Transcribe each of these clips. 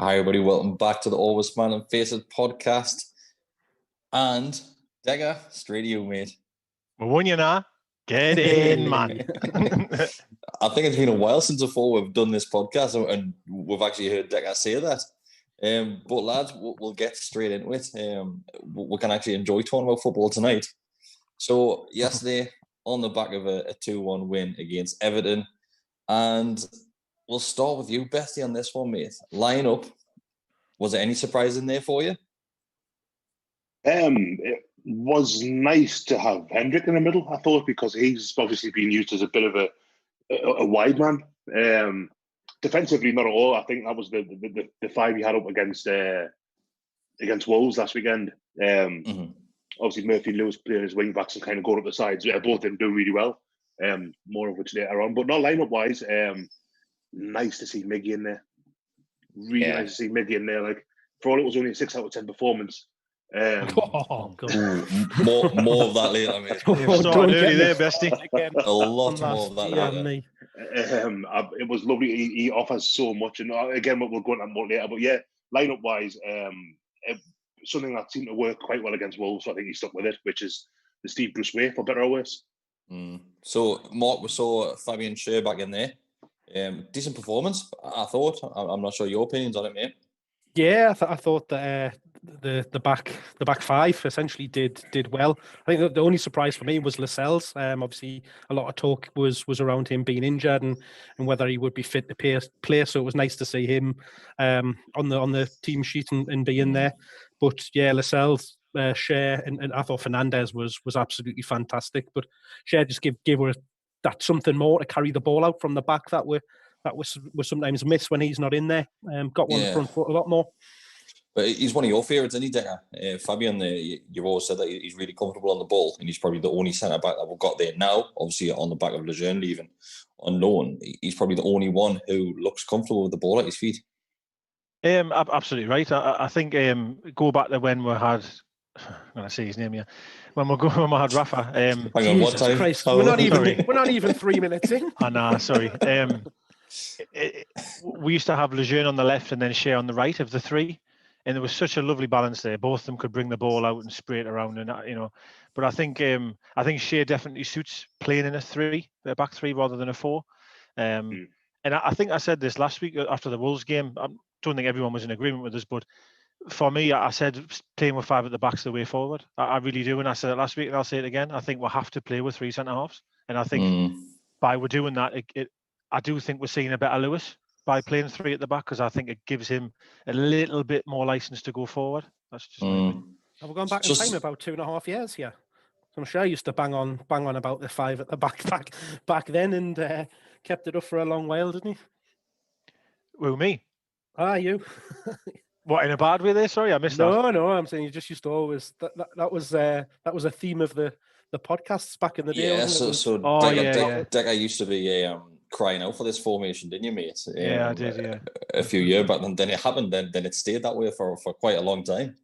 Hi, everybody. Welcome back to the Always Smile and Faces podcast. And Degger, straight to you, mate. We won you now. Get in, man. I think it's been a while since before we've done this podcast and we've actually heard Degger say that. But lads, we'll get straight into it. We can actually enjoy talking about football tonight. So yesterday, on the back of a 2-1 win against Everton, and we'll start with you, Bestie, on this one, mate. Line up. Was there any surprise in there for you? It was nice to have Hendrick in the middle, I thought, because he's obviously been used as a bit of a wide man. Defensively, not at all. I think that was the five he had up against Wolves last weekend. Obviously, Murphy and Lewis playing as wing backs and kind of going up the sides. Both of them doing really well. More of which later on, but not lineup wise. Nice to see Miggy in there. Really nice to see Miggy in there. Like, for all it was only a 6 out of 10 performance. More of that later, mate. Don't early there, Bestie. A lot more of that later. It was lovely. He offers so much, and again, we'll go into that more later. But yeah, lineup wise, something that seemed to work quite well against Wolves. So I think he stuck with it, which is the Steve Bruce way, for better or worse. So, Mark, we saw Fabian Schär back in there. Decent performance, I thought. I'm not sure your opinions on it, mate. Yeah, I thought that the back five essentially did well. I think the only surprise for me was Lascelles. Obviously, a lot of talk was around him being injured and whether he would be fit to play. So it was nice to see him on the team sheet and be in there. But yeah, Lascelles, Schär, and I thought Fernandez was absolutely fantastic. But Schär just gave her that something more to carry the ball out from the back that we sometimes miss when he's not in there. Got one front foot a lot more. But he's one of your favourites, isn't he, Decker? Fabian, you've always said that he's really comfortable on the ball, and he's probably the only centre-back that we've got there now, obviously on the back of Lejeune leaving on loan. He's probably the only one who looks comfortable with the ball at his feet. Absolutely right. I think go back to when we had... I'm going to say his name here. When we had Rafa. Hang on, what time? Christ, we're not even 3 minutes in. I know, sorry. We used to have Lejeune on the left and then Schär on the right of the three, and there was such a lovely balance there. Both of them could bring the ball out and spray it around, and But I think Schär definitely suits playing in a back three rather than a four. And I think I said this last week after the Wolves game. I don't think everyone was in agreement with us, but for me, I said playing with five at the back's the way forward. I really do, and I said it last week, and I'll say it again. I think we'll have to play with three centre halves, and I think by we're doing that, I do think we're seeing a better Lewis by playing three at the back, because I think it gives him a little bit more license to go forward. That's just my opinion. Have we gone back in time about 2.5 years here? I'm sure I used to bang on about the five at the back then, and kept it up for a long while, didn't he? Well, me? You. What, in a bad way there? Sorry, I missed that. No, I'm saying you just used to always... That was a theme of the podcasts back in the day. Yeah, Decker used to be crying out for this formation, didn't you, mate? Yeah, I did, yeah. A few years back, and then it happened, then it stayed that way for quite a long time.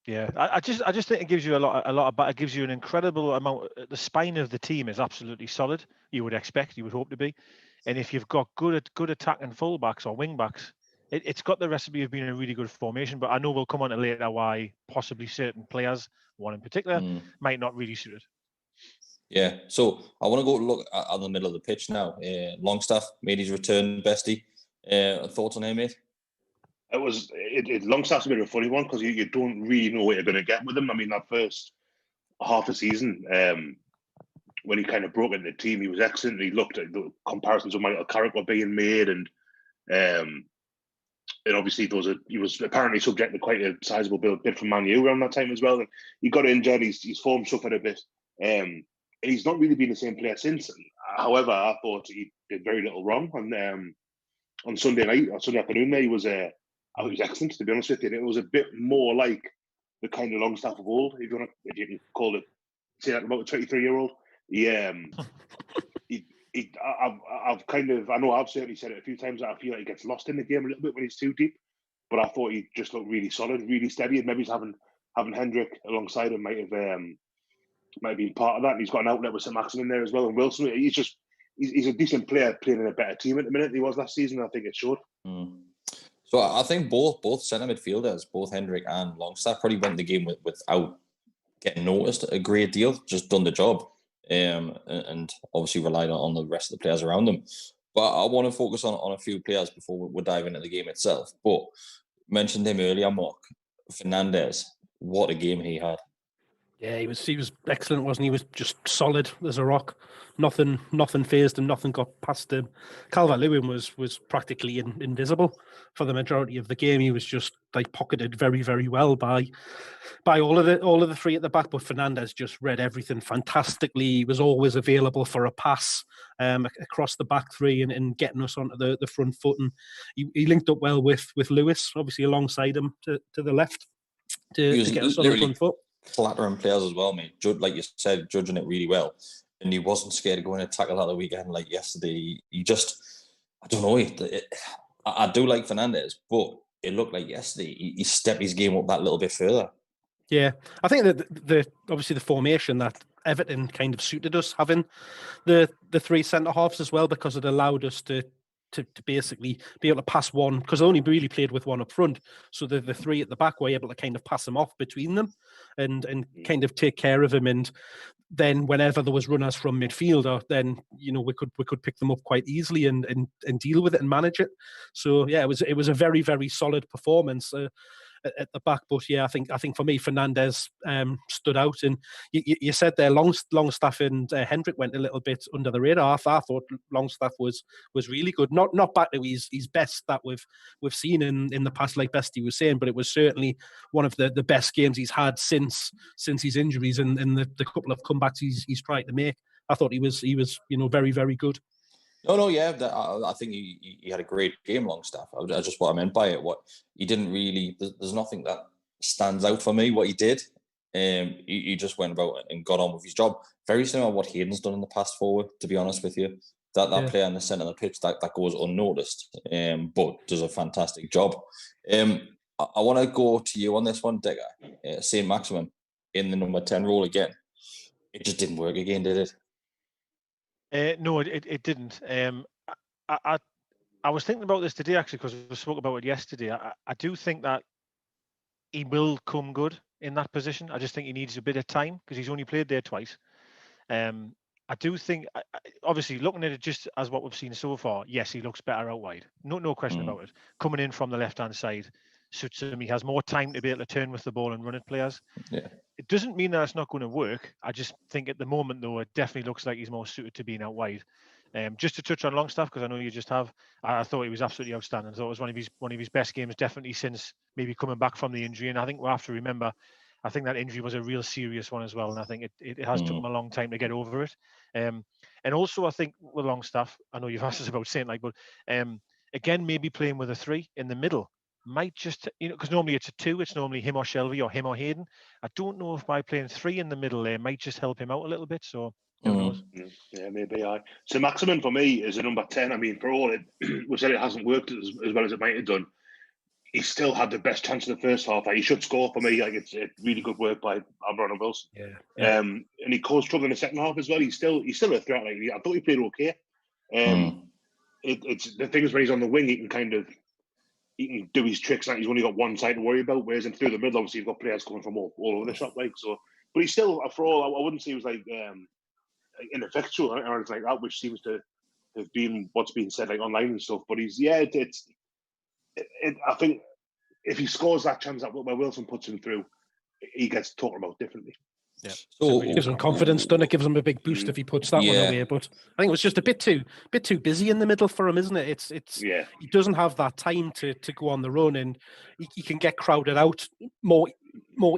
Yeah, I just think it gives you a lot of it gives you an incredible amount. The spine of the team is absolutely solid. You would hope to be. And if you've got good attacking fullbacks or wing backs, it's got the recipe of being a really good formation. But I know we'll come on to later why possibly certain players, one in particular, might not really suit it. Yeah, so I want to go look at the middle of the pitch now. Longstaff made his return, Bestie. Thoughts on him, mate? Longstaff's a bit of a funny one, because you don't really know what you're going to get with him. I mean, that first half a season, when he kind of broke into the team, he was excellent. He looked at the comparisons of Michael Carrick were being made, and obviously he was apparently subject to quite a sizable bid from Man U around that time as well. And he got injured. His form suffered a bit. He's not really been the same player since. However, I thought he did very little wrong. And on Sunday afternoon, there he was excellent, to be honest with you. It was a bit more like the kind of Longstaff of old, if you can call it, say that about a 23-year-old. I know I've certainly said it a few times that I feel like he gets lost in the game a little bit when he's too deep. But I thought he just looked really solid, really steady, and maybe having Hendrick alongside him might have been part of that. And he's got an outlet with St. Maximin there as well, and Wilson. He's a decent player playing in a better team at the minute than he was last season. I think it showed. So I think both centre midfielders, both Hendrick and Longstaff, probably went the game without getting noticed a great deal, just done the job, and obviously relied on the rest of the players around them. But I want to focus on a few players before we dive into the game itself. But mentioned him earlier, Mark Fernandes. What a game he had! Yeah, he was excellent, wasn't he? He was just solid as a rock. Nothing phased him. Nothing got past him. Calvert-Lewin was practically invisible for the majority of the game. He was just like pocketed very, very well by all of the three at the back. But Fernandes just read everything fantastically. He was always available for a pass across the back three and getting us onto the front foot. And he linked up well with Lewis, obviously alongside him to the left to get us on the front foot. Clattering players as well, mate. Like you said, judging it really well, and he wasn't scared to go in and tackle that the weekend like yesterday. He just, I don't know. I do like Fernandes, but it looked like yesterday he stepped his game up that little bit further. Yeah, I think that the obviously the formation that Everton kind of suited us, having the three centre halves as well, because it allowed us to basically be able to pass one, because I only really played with one up front. So the three at the back were able to kind of pass them off between them and kind of take care of him. And then whenever there was runners from midfielder, then we could pick them up quite easily and deal with it and manage it. So yeah, it was a very, very solid performance at the back. But yeah, I think for me, Fernandes stood out. And you said there, Longstaff and Hendrick went a little bit under the radar. I thought Longstaff was really good. Not back to his best that we've seen in the past, like Bestie was saying, but it was certainly one of the best games he's had since his injuries and the couple of comebacks he's tried to make. I thought he was very, very good. No, yeah, I think he had a great game, Longstaff. That's just what I meant by it. What he didn't really, there's nothing that stands out for me. What he did, he just went about and got on with his job. Very similar to what Hayden's done in the past forward, to be honest with you. That player in the centre of the pitch that goes unnoticed, but does a fantastic job. I want to go to you on this one, Decker. St. Maximin in the number 10 role again. It just didn't work again, did it? No, it didn't. I was thinking about this today, actually, because we spoke about it yesterday. I do think that he will come good in that position. I just think he needs a bit of time because he's only played there twice. I do think, obviously, looking at it just as what we've seen so far, yes, he looks better out wide. No question about it. Coming in from the left-hand side suits him. He has more time to be able to turn with the ball and run at players. Yeah. It doesn't mean that it's not going to work. I just think at the moment, though, it definitely looks like he's more suited to being out wide. Just to touch on Longstaff, because I know you just have, I thought he was absolutely outstanding. I thought it was one of his best games, definitely since maybe coming back from the injury. And I think we'll have to remember, I think that injury was a real serious one as well. And I think it has took him a long time to get over it. And also, I think with Longstaff, I know you've asked us about Saint, but again, maybe playing with a 3 in the middle might just, because normally it's a 2, it's normally him or Shelby or him or Hayden. I don't know if by playing 3 in the middle there might just help him out a little bit. So who knows? Yeah, maybe. So Maximin for me is a number 10. I mean, for all it, we said it hasn't worked as well as it might have done. He still had the best chance in the first half. He should score for me. Like, it's really good work by Aaron Wilson. Yeah. And he caused trouble in the second half as well. He's still a threat. Like, I thought he played okay. It's the thing is when he's on the wing, he can do his tricks. Like, he's only got one side to worry about. Whereas in through the middle, obviously you've got players coming from all over the shop. Like, so, but he's still, for all, I wouldn't say he was like ineffectual or anything like that, which seems to have been what's been said like online and stuff. But he's I think if he scores that chance that where Wilson puts him through, he gets talked about differently. Yeah, so it gives him confidence, doesn't it? Gives him a big boost if he puts that one away. But I think it was just a bit too busy in the middle for him, isn't it? He doesn't have that time to go on the run, and he can get crowded out more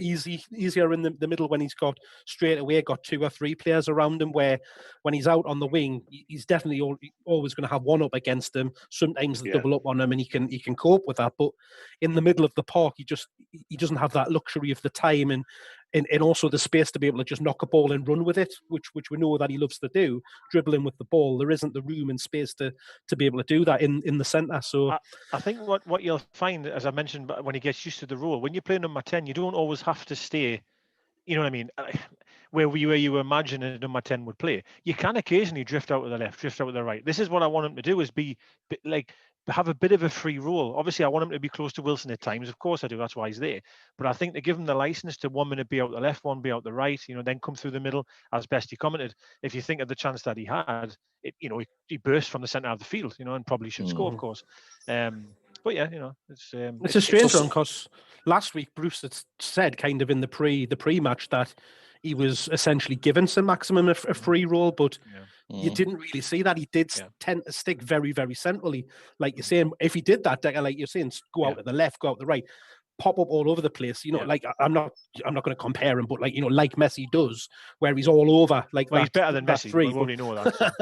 easier in the middle when he's got 2 or 3 players around him, where when he's out on the wing, he's definitely always going to have one up against him. Sometimes they double up on him and he can cope with that, but in the middle of the park he doesn't have that luxury of the time and also the space to be able to just knock a ball and run with it, which we know that he loves to do, dribbling with the ball. There isn't the room and space to be able to do that in the centre. So I think what you'll find, as I mentioned, when he gets used to the role, when you play number 10, you don't always have to stay. You know what I mean? where you imagine a number 10 would play. You can occasionally drift out to the left, drift out to the right. This is what I want him to do, is have a bit of a free role. Obviously, I want him to be close to Wilson at times. Of course I do. That's why he's there. But I think to give him the license to 1 minute be out the left, one be out the right, then come through the middle, as best he commented. If you think of the chance that he had, he burst from the centre of the field, and probably should score, of course. But yeah, it's a strange one, because last week Bruce had said kind of in the pre-match that he was essentially given St. Maximin a free role, but you didn't really see that. He did tend to stick very, very centrally. Like you're saying, if he did that, like you're saying, go out to the left, go out to the right, pop up all over the place. Like I'm not going to compare him, but like Messi does, where he's all over. Like he's better than Messi. Three, we already know that.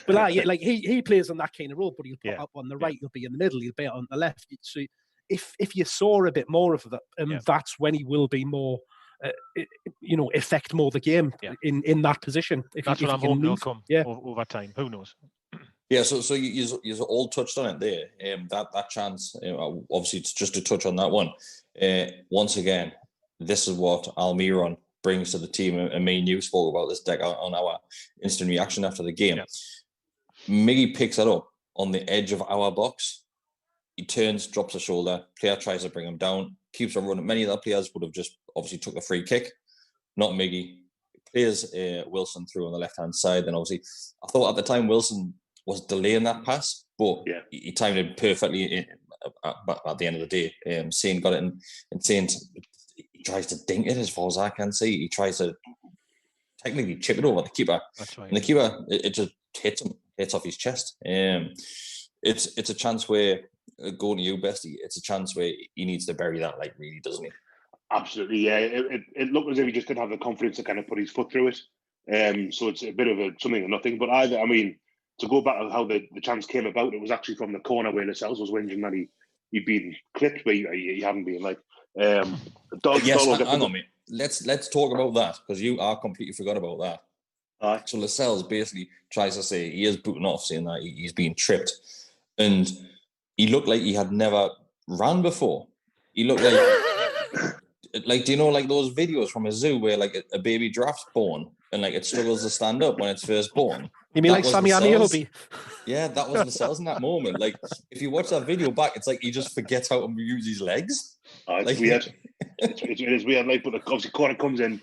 But like he plays on that kind of role, but he'll pop up on the right, he'll be in the middle, he'll be on the left. So if you saw a bit more of that, that's when he will be more. Affect more the game in that position. That's what I'm hoping will come over time. Who knows? Yeah, so you all touched on it there. That chance, obviously, it's just to touch on that one. Once again, this is what Almiron brings to the team, and me and you spoke about this deck on our instant reaction after the game. Miggy picks it up on the edge of our box. He turns, drops a shoulder. Player tries to bring him down, keeps on running. Many of the players would have just obviously took the free kick. Not Miggy. Plays Wilson through on the left-hand side. And obviously, I thought at the time Wilson was delaying that pass, but he timed it perfectly at the end of the day. Saint got it, and Saint, he tries to dink it as far as I can see. He tries to technically chip it over the keeper. That's right. And the keeper, it just hits off his chest. It's a chance where, going to you, Bestie, it's a chance where he needs to bury that, like, really, doesn't he? Absolutely, yeah. It looked as if he just didn't have the confidence to kind of put his foot through it. So it's a bit of something or nothing. But to go back to how the chance came about, it was actually from the corner where Lascelles was whinging that he'd been clipped, but he hadn't been. Like, hang on, mate. Let's talk about that, because I completely forgot about that. So Lascelles basically tries to say he is booting off, saying that he's being tripped, and he looked like he had never ran before. He looked like do you know, like those videos from a zoo where like a baby giraffe's born and like it struggles to stand up when it's first born? You mean like Sammy Aniobi? Yeah, that was Lascelles in that moment. Like, if you watch that video back, it's like he just forgets how to use his legs. It's weird. It is weird. Like, but obviously, corner comes in,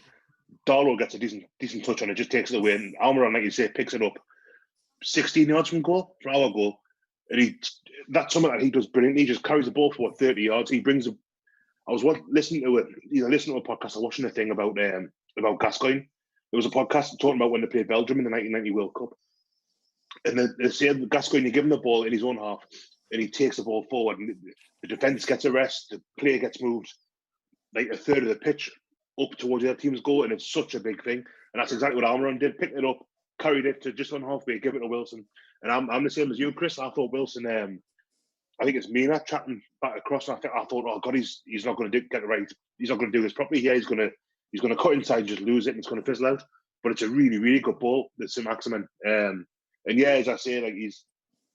Darlow gets a decent touch on it, just takes it away, and Almiron, like you say, picks it up 16 yards from our goal, and that's something that he does brilliantly. He just carries the ball for 30 yards. He brings I was listening to a podcast. I was watching a thing about Gascoigne. There was a podcast talking about when they played Belgium in the 1990 World Cup. And they said Gascoigne, you give him the ball in his own half, and he takes the ball forward, and the defence gets a rest, the player gets moved like a third of the pitch up towards the other team's goal, and it's such a big thing. And that's exactly what Almiron did. Picked it up, carried it to just on halfway, give it to Wilson. And I'm the same as you, Chris. I thought Wilson, I think it's Mina chatting back across. I thought, oh God, he's not going to get it right. He's not going to do this properly. Yeah, he's going to cut inside, and just lose it, and it's going to fizzle out. But it's a really, really good ball that St. Maximin. And yeah, as I say, like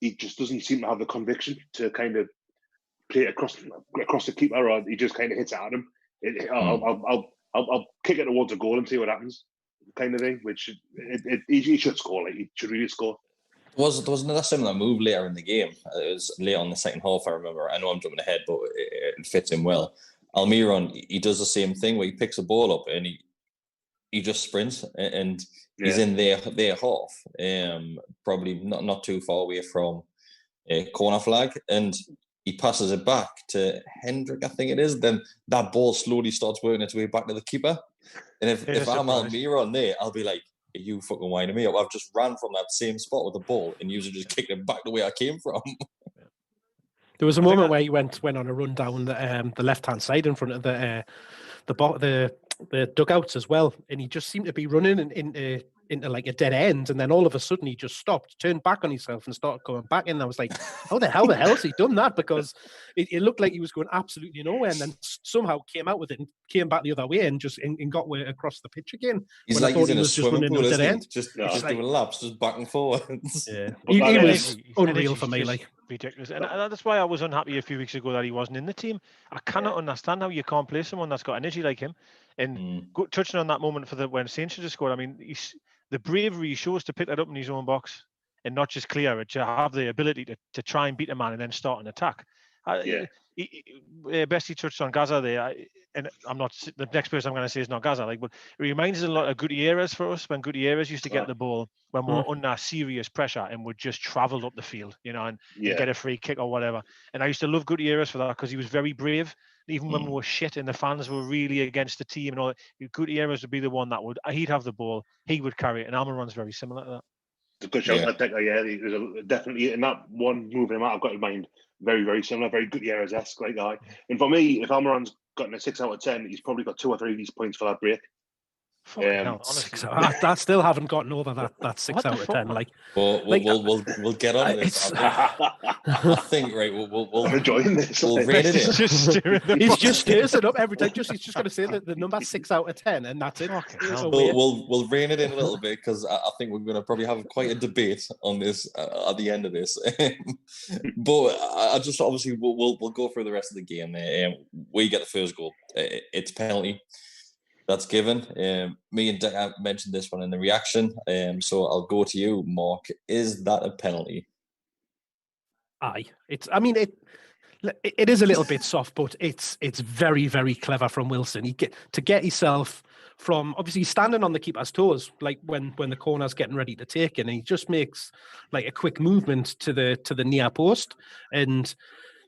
he just doesn't seem to have the conviction to kind of play it across the keeper, or he just kind of hits it at him. I'll kick it towards a goal and see what happens, kind of thing. Which he should score. Like, he should really score. There was another similar move later in the game. It was later on the second half, I remember. I know I'm jumping ahead, but it fits him well. Almiron, he does the same thing where he picks a ball up and he just sprints, and he's in their half, probably not too far away from a corner flag, and he passes it back to Hendrick, I think it is. Then that ball slowly starts working its way back to the keeper. And if I'm Almiron there, I'll be like, are you fucking winding me up? I've just ran from that same spot with the ball, and you just kicked it back the way I came from. There was a moment where he went on a run down the left-hand side in front of the dugouts as well, and he just seemed to be running into like a dead end, and then all of a sudden he just stopped, turned back on himself, and started going back in. And I was like, how the hell has he done that? Because it looked like he was going absolutely nowhere, and then somehow came out with it and came back the other way and just and got across the pitch again. He's like he's in a swimming pool, just doing laps, just back and forwards. Yeah, he was unreal for me. Like, ridiculous. And that's why I was unhappy a few weeks ago that he wasn't in the team. I cannot understand how you can't play someone that's got energy like him. And touching on that moment for when Saints should have scored, I mean, the bravery he shows to pick that up in his own box and not just clear it, to have the ability to try and beat a man and then start an attack. Bestie touched on Gaza there, and I'm not, the next person I'm going to say is not Gaza, but it reminds us a lot of Gutierrez for us, when Gutierrez used to get the ball when we were under serious pressure and would just travel up the field, and get a free kick or whatever. And I used to love Gutierrez for that, because he was very brave, even when we were shit and the fans were really against the team and all that. Gutierrez would be the one that he'd have the ball, he would carry it, and Almiron's very similar to that. It's a good shout. I think, there's definitely in that one moving him out, I've got in mind very, very similar, very Gutierrez-esque like guy. And for me, if Almiron's gotten a 6 out of 10, he's probably got 2 or 3 of these points for that break. Hell, I still haven't gotten over that 6 out of 10. We'll get on this. I think right. I'm enjoying this. We'll rate it in. He's just stirs it up every time. He's just going to say that the number 6 out of 10, and that's it. We'll rein it in a little bit, because I think we're going to probably have quite a debate on this at the end of this. But I just obviously we'll go through the rest of the game. We get the first goal. It's penalty. That's given. Me and Dick mentioned this one in the reaction, so I'll go to you, Mark. Is that a penalty? Aye. It is a little bit soft, but it's very, very clever from Wilson. To get himself from, obviously he's standing on the keeper's toes, like when the corner's getting ready to take it, and he just makes like a quick movement to the near post, and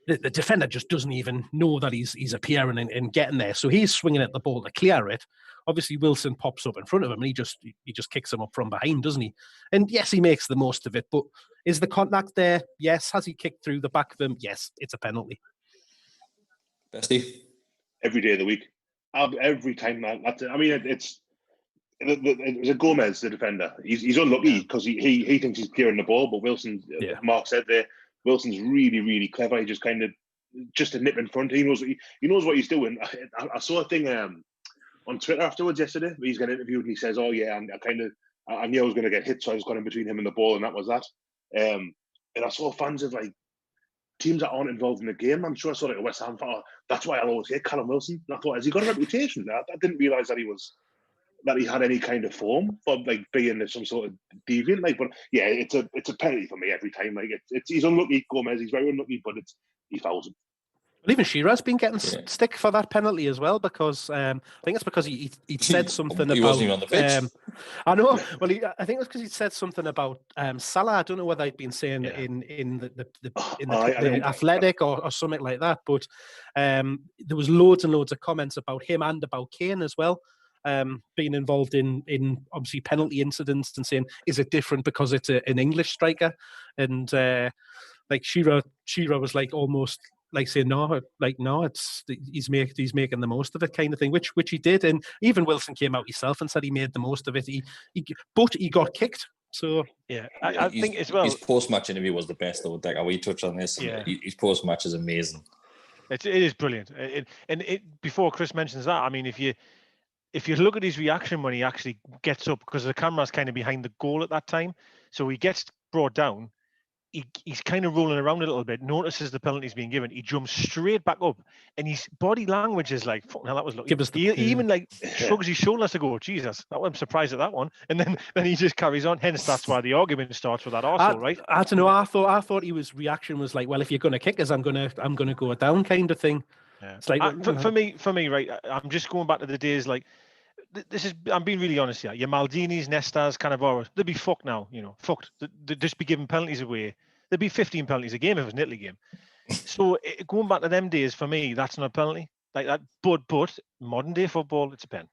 the defender just doesn't even know that he's appearing and getting there. So he's swinging at the ball to clear it. Obviously, Wilson pops up in front of him, and he just kicks him up from behind, doesn't he? And yes, he makes the most of it. But is the contact there? Yes. Has he kicked through the back of him? Yes. It's a penalty. Bestie? Every day of the week. Every time. That's it. I mean, it was a Gomez, the defender. He's unlucky because he thinks he's clearing the ball, but Wilson, Mark said there, Wilson's really, really clever. He just kind of a nip in front. He knows what he's doing. I saw a thing on Twitter afterwards yesterday. He's getting interviewed and he says, "Oh yeah, I knew I was going to get hit, so I just got in between him and the ball, and that was that." And I saw fans of like teams that aren't involved in the game. I'm sure I saw like a West Ham fan. That's why I'll always hate Callum Wilson. And I thought, has he got a reputation? I didn't realise that he had any kind of form for like being some sort of deviant. But yeah, it's a penalty for me every time. He's unlucky, Gomez. He's very unlucky, but he fouls him. Well, even Shearer's been getting stick for that penalty as well, because I think it's because he said something about. He wasn't even on the pitch. I know. Well, I think it was because he said something about Salah. I don't know whether he'd been saying in the Athletic or something like that. But there was loads and loads of comments about him and about Kane as well. Being involved in obviously penalty incidents, and saying, is it different because it's an English striker? And like Shearer was like almost like saying no, he's making the most of it kind of thing, which he did. And even Wilson came out himself and said he made the most of it. But he got kicked. So yeah, I think as well. His post-match interview was the best though. We touched on this. Yeah. His post-match is amazing. It is brilliant. Before Chris mentions that, I mean, if you look at his reaction when he actually gets up, because the camera's kind of behind the goal at that time, so he gets brought down. He's kind of rolling around a little bit, notices the penalty's being given. He jumps straight back up, and his body language is like, "Fuck, now that was lucky." He even like shrugs his shoulders to go, "Jesus, I'm surprised at that one." And then he just carries on. Hence, that's why the argument starts with that arsehole, right? I don't know. I thought his reaction was like, "Well, if you're going to kick us, I'm gonna go down," kind of thing. Yeah. It's like for me, right? I'm just going back to the days like. I'm being really honest here. Your Maldinis, Nestas, Cannavaros, they'd be fucked now, fucked. They'd just be giving penalties away. There'd be 15 penalties a game if it was an Italy game. So going back to them days, for me, that's not a penalty. Like that, but modern day football, it's a pen.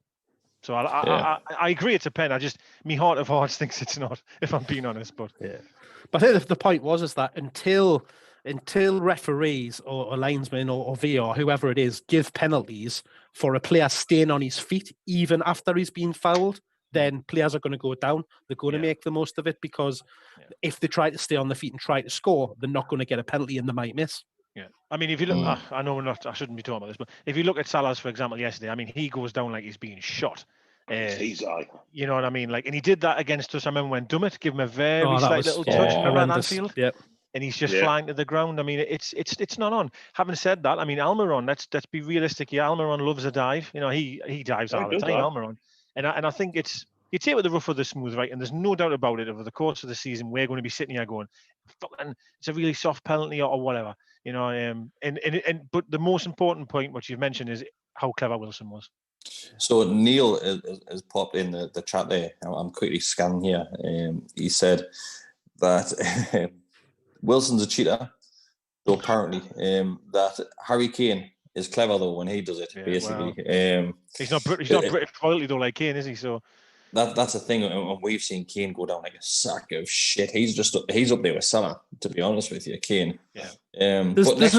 So I agree it's a pen. Me heart of hearts thinks it's not, if I'm being honest. But I think the point is that until referees or linesmen or VR, whoever it is, give penalties for a player staying on his feet even after he's been fouled, then players are going to go down. They're going to make the most of it, because if they try to stay on their feet and try to score, they're not going to get a penalty and they might miss. Yeah, I mean, if you look, I know I shouldn't be talking about this, but if you look at Salah's, for example, yesterday, I mean, he goes down like he's being shot. You know what I mean? Like, and he did that against us. I remember when Dummett gave him a very slight little touch around Anfield. Yep. and he's just flying to the ground. I mean, it's not on. Having said that, I mean, Almiron, let's be realistic here. Almiron loves a dive. You know, he dives all the time, Almiron. And I think you take with the rough or the smooth, right? And there's no doubt about it. Over the course of the season, we're going to be sitting here going, and it's a really soft penalty or whatever, you know. But the most important point, what you've mentioned, is how clever Wilson was. So Neil has popped in the chat there. I'm quickly scanning here. He said that Wilson's a cheater, though apparently that Harry Kane is clever though when he does it. Basically, well, he's not British royalty though, like Kane, is he? So. That's the thing, and we've seen Kane go down like a sack of shit. He's up there with Salah, to be honest with you, Kane. Yeah. There's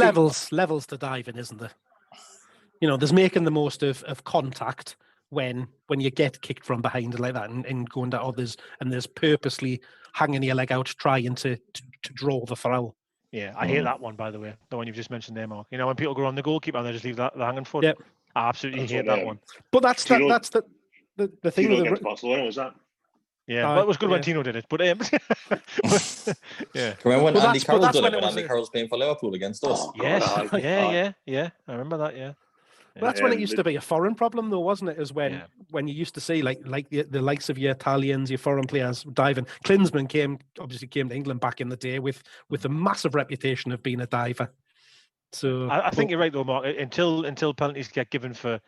levels to diving, isn't there? You know, there's making the most of contact when you get kicked from behind like that and going to others, and there's purposely hanging your leg out trying to draw the foul. Yeah, I hate that one, by the way. The one you've just mentioned there, Mark. You know, when people go on the goalkeeper and they just leave the hanging foot. Yep. I absolutely hate that one. But that's the thing Tino with against Barcelona, was that? Yeah, well, it was good when Tino did it, but yeah. Remember when Andy Carroll did it? When Andy Carroll's playing for Liverpool against us? Oh, yes, yeah. I remember that. Yeah. Well, that's when it used to be a foreign problem, though, wasn't it? Is when you used to see like the likes of your Italians, your foreign players diving. Klinsmann came to England back in the day with a massive reputation of being a diver. So I think you're right though, Mark. Until penalties get given for.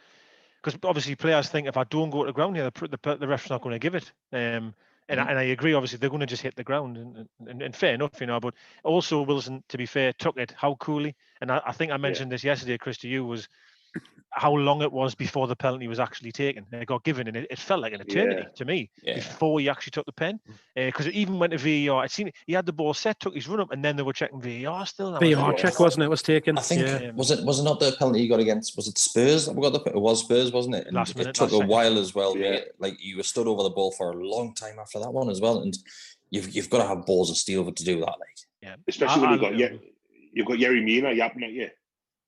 Because obviously players think if I don't go to the ground here, the ref's not going to give it. And I agree. Obviously, they're going to just hit the ground, and fair enough, you know. But also Wilson, to be fair, took it how coolly. And I think I mentioned this yesterday, Chris, to you, was how long it was before the penalty was actually taken. It got given, and it felt like an eternity to me before he actually took the pen. Because it even went to VAR. I'd seen he had the ball set, took his run up, and then they were checking VAR still. VAR check, wasn't it? Was taken. I think was it not the penalty he got against? Was it Spurs? It was Spurs, wasn't it? And last minute. It took a while as well. Yeah. Like you were stood over the ball for a long time after that one as well, and you've got to have balls of steel to do that. Like, especially when you've got Yerry Mina yapping at you.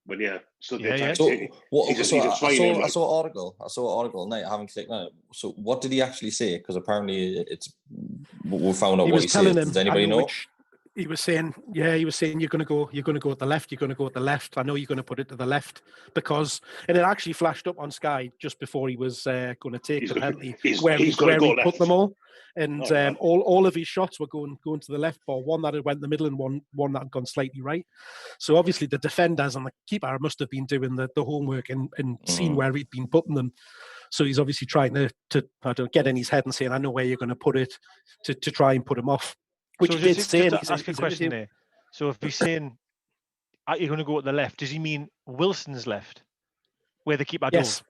But so I saw an article. No, I haven't clicked on it. So what did he actually say? Because apparently we found out what he said. Does anybody know? He was saying, you're going to go at the left. You're going to go at the left. I know you're going to put it to the left and it actually flashed up on Sky just before he was going to take the penalty where he put them all. And all of his shots were going to the left ball. One that had went in the middle and one that had gone slightly right. So obviously the defenders and the keeper must have been doing the homework and seen where he'd been putting them. So he's obviously trying to get in his head and saying, I know where you're going to put it to try and put him off. Which so he did say. Ask a question there. So if he's saying you're going to go at the left, does he mean Wilson's left, where the keeper Yes.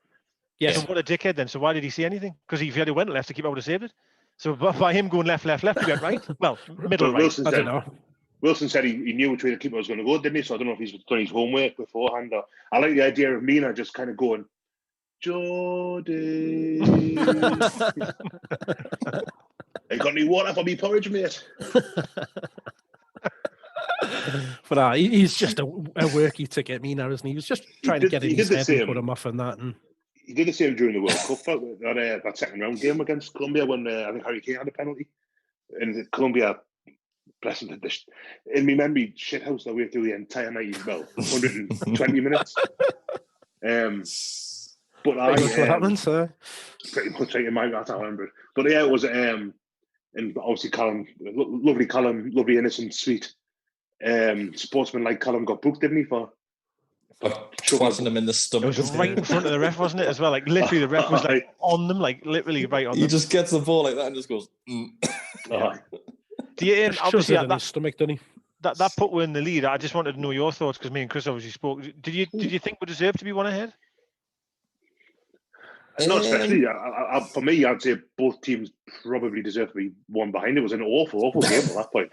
So what a dickhead then. So why did he say anything? Because if he had went left, the keeper would have saved it. So by him going left, he went right. Well, middle right. I don't know. Wilson said he knew which way the keeper was going to go, didn't he? So I don't know if he's done his homework beforehand. Or I like the idea of Mina just kind of going, Jordy. You got any water for me porridge, mate? But he's just a worky ticket, Mina, isn't he? He was just trying to get in his head and put him off on that. And he did the same during the World Cup, that second round game against Colombia when I think Harry Kane had a penalty. And Colombia, bless him, in my memory, shithouse their way through the entire night as well. 120 minutes. But what happened, sir? Pretty much right in my mouth, I remember. But it was and obviously Callum, lovely, innocent, sweet, sportsman like Callum got booked, didn't he, for twatting him in the stomach? It was right in front of the ref, wasn't it, as well? Like literally, the ref was like on them, like literally right on them. He just gets the ball like that and just goes. Do you obviously that stomach, doesn't he? That put we in the lead. I just wanted to know your thoughts because me and Chris obviously spoke. Did you think we deserved to be one ahead? Not especially. For me, I'd say both teams probably deserve to be one behind. It was an awful game at that point.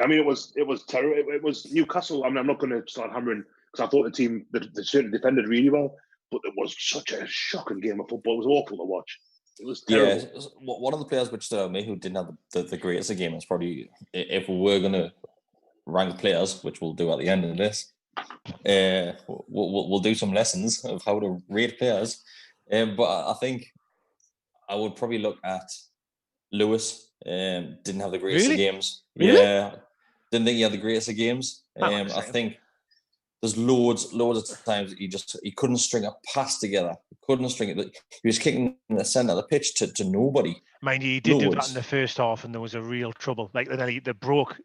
I mean, it was terrible. It was Newcastle. I mean, I'm not going to start hammering because I thought the team they certainly defended really well, but it was such a shocking game of football. It was awful to watch. It was terrible. Yeah, one of the players which stood out to me who didn't have the greatest of game is probably, if we were going to rank players, which we'll do at the end of this, we'll do some lessons of how to rate players. But I think I would probably look at Lewis. Didn't have the greatest of games. Really? Yeah, didn't think he had the greatest of games. I think there's loads of times he couldn't string a pass together. He couldn't string it. He was kicking in the centre of the pitch to nobody. Mind you, he did do that in the first half, and there was a real trouble. Like they broke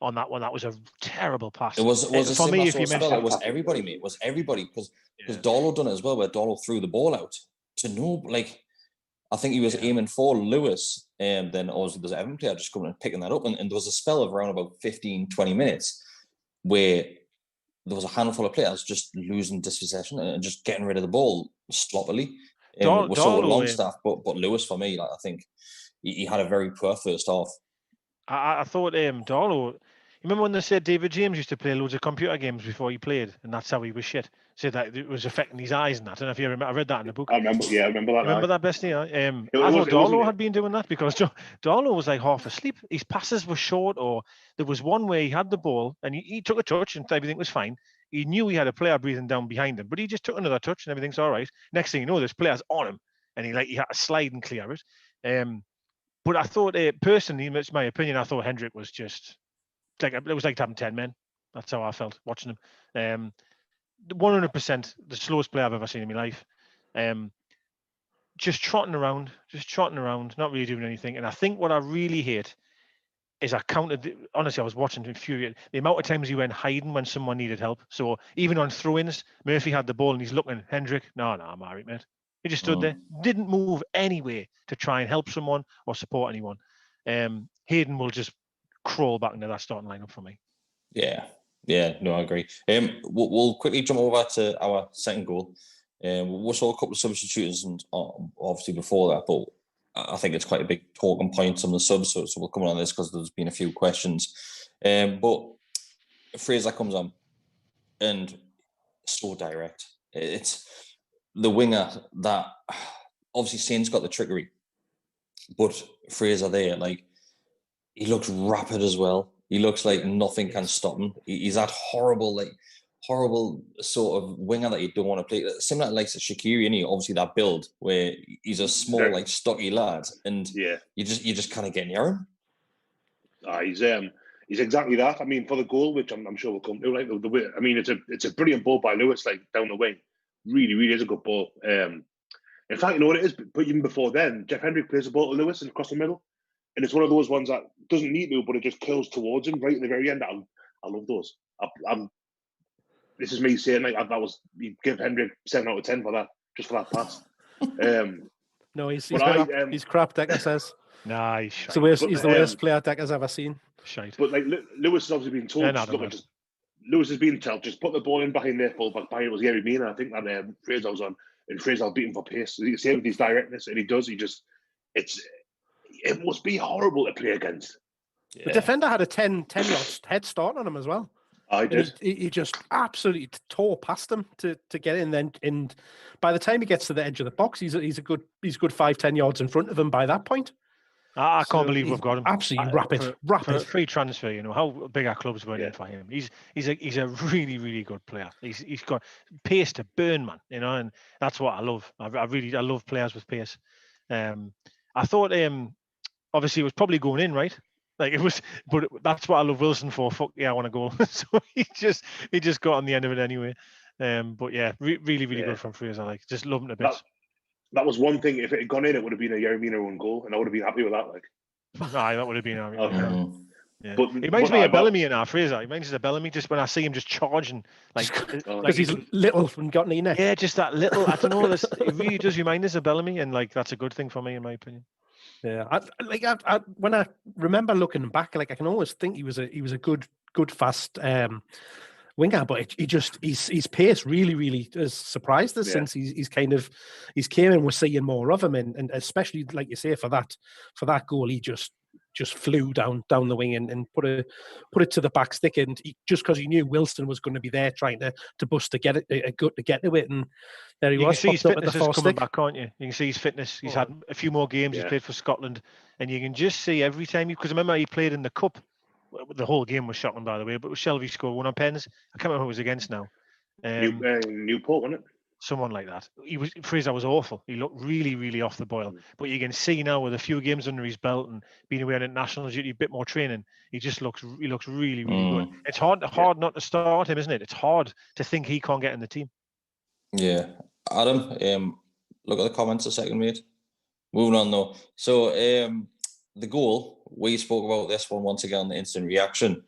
on that one. That was a terrible pass. It was for me. If you mentioned it was everybody, mate. It was everybody because Darlow done it as well, where Darlow threw the ball out to no like. I think he was aiming for Lewis, and then obviously there's an Everton player just coming and picking that up, and there was a spell of around about 15, 20 minutes where there was a handful of players just losing dispossession and just getting rid of the ball sloppily. We're sort of Longstaff, but Lewis for me, like, I think he had a very poor first half. I thought Darlow. You remember when they said David James used to play loads of computer games before he played, and that's how he was shit. Said that it was affecting his eyes and that. I don't know if you remember. I read that in the book. I remember that. Remember that, Bestie? I thought Darlow had been doing that because Darlow was like half asleep. His passes were short, or there was one where he had the ball and he took a touch and everything was fine. He knew he had a player breathing down behind him, but he just took another touch and everything's all right. Next thing you know, there's players on him, and he had to slide and clear it. But I thought, personally, it's my opinion, I thought Hendrick was just like, it was like having 10 men. That's how I felt watching him. 100% the slowest player I've ever seen in my life. Just trotting around, not really doing anything. And I think what I really hate is honestly, I was watching infuriated. The amount of times he went hiding when someone needed help. So even on throw-ins, Murphy had the ball and he's looking, Hendrick, no, I'm all right, mate. He just stood there, didn't move anywhere to try and help someone or support anyone. Hayden will just crawl back into that starting lineup for me. Yeah, no, I agree. We'll quickly jump over to our second goal. We saw a couple of substitutions, and obviously before that, but I think it's quite a big talking point on the subs, so we'll come on this because there's been a few questions. But Fraser comes on, and so direct. It's the winger that obviously Saint's got the trickery, but Fraser there, like, he looks rapid as well. He looks like nothing can stop him. He's that horrible sort of winger that you don't want to play. Similar to like Shaqiri, and obviously that build where he's a small, like, stocky lad, and you just kind of get near him. He's exactly that. I mean, for the goal, which I'm sure we'll come to, like the way. I mean, it's a brilliant ball by Lewis, like down the wing. Really, really is a good ball. In fact, you know what it is? But even before then, Jeff Hendrick plays the ball to Lewis and across the middle. And it's one of those ones that doesn't need to, but it just curls towards him right at the very end. I love those. This is me saying, like, you give Hendrick 7 out of 10 for that, just for that pass. No, he's crap, Decker says. Nah, he's the worst player Decker's ever seen. Shite. But like Lewis has obviously been told, Lewis has been told, just put the ball in behind their fullback. Behind it was Gary Mina. I think that Fraser was on, and Fraser beat him for pace. You see him with his directness, and he does. It must be horrible to play against. The defender had a 10 yard head start on him as well. I did. He just absolutely tore past him to get in. And by the time he gets to the edge of the box, he's a good 5-10 yards in front of him by that point. I can't believe we've got him. Absolutely rapid. For a free transfer, you know how big our clubs went in for him. He's a really, really good player. He's got pace to burn, man. You know, and that's what I love. I love players with pace. I thought obviously it was probably going in, right? Like it was, but that's what I love Wilson for. Fuck yeah, I want to go. So he just got on the end of it anyway. But yeah, really good from Fraser. Like, just love him a bit. That was one thing. If it had gone in, it would have been a Yeremina own goal, and I would have been happy with that. Like, that would have been. Yeah. But he reminds me of Bellamy in our Fraser. He reminds me of Bellamy just when I see him just charging, like because he's little and got knee neck. Yeah, just that little. I don't know. It really does remind us of Bellamy, and like that's a good thing for me, in my opinion. Yeah, I when I remember looking back, like I can always think he was a good fast winger, but his pace really has surprised us since he's came in. We're seeing more of him, and especially like you say for that goal, he just flew down the wing and put it to the back stick, and just because he knew Wilson was going to be there trying to bust to get it to get to it, and there he was. You can see his fitness is coming back, can't you? You can see his fitness. He's had a few more games. He's played for Scotland, and you can just see every time because remember he played in the cup. The whole game was shocking, by the way. But Shelby scored one on pens. I can't remember who it was against now. Newport, wasn't it? someone like that. Fraser was awful. He looked really, really off the boil. But you can see now with a few games under his belt and being away on international duty, a bit more training, he looks really, really good. It's hard not to start him, isn't it? It's hard to think he can't get in the team. Yeah, Adam. Look at the comments a second, mate. Moving on though. So the goal, we spoke about this one once again, the instant reaction,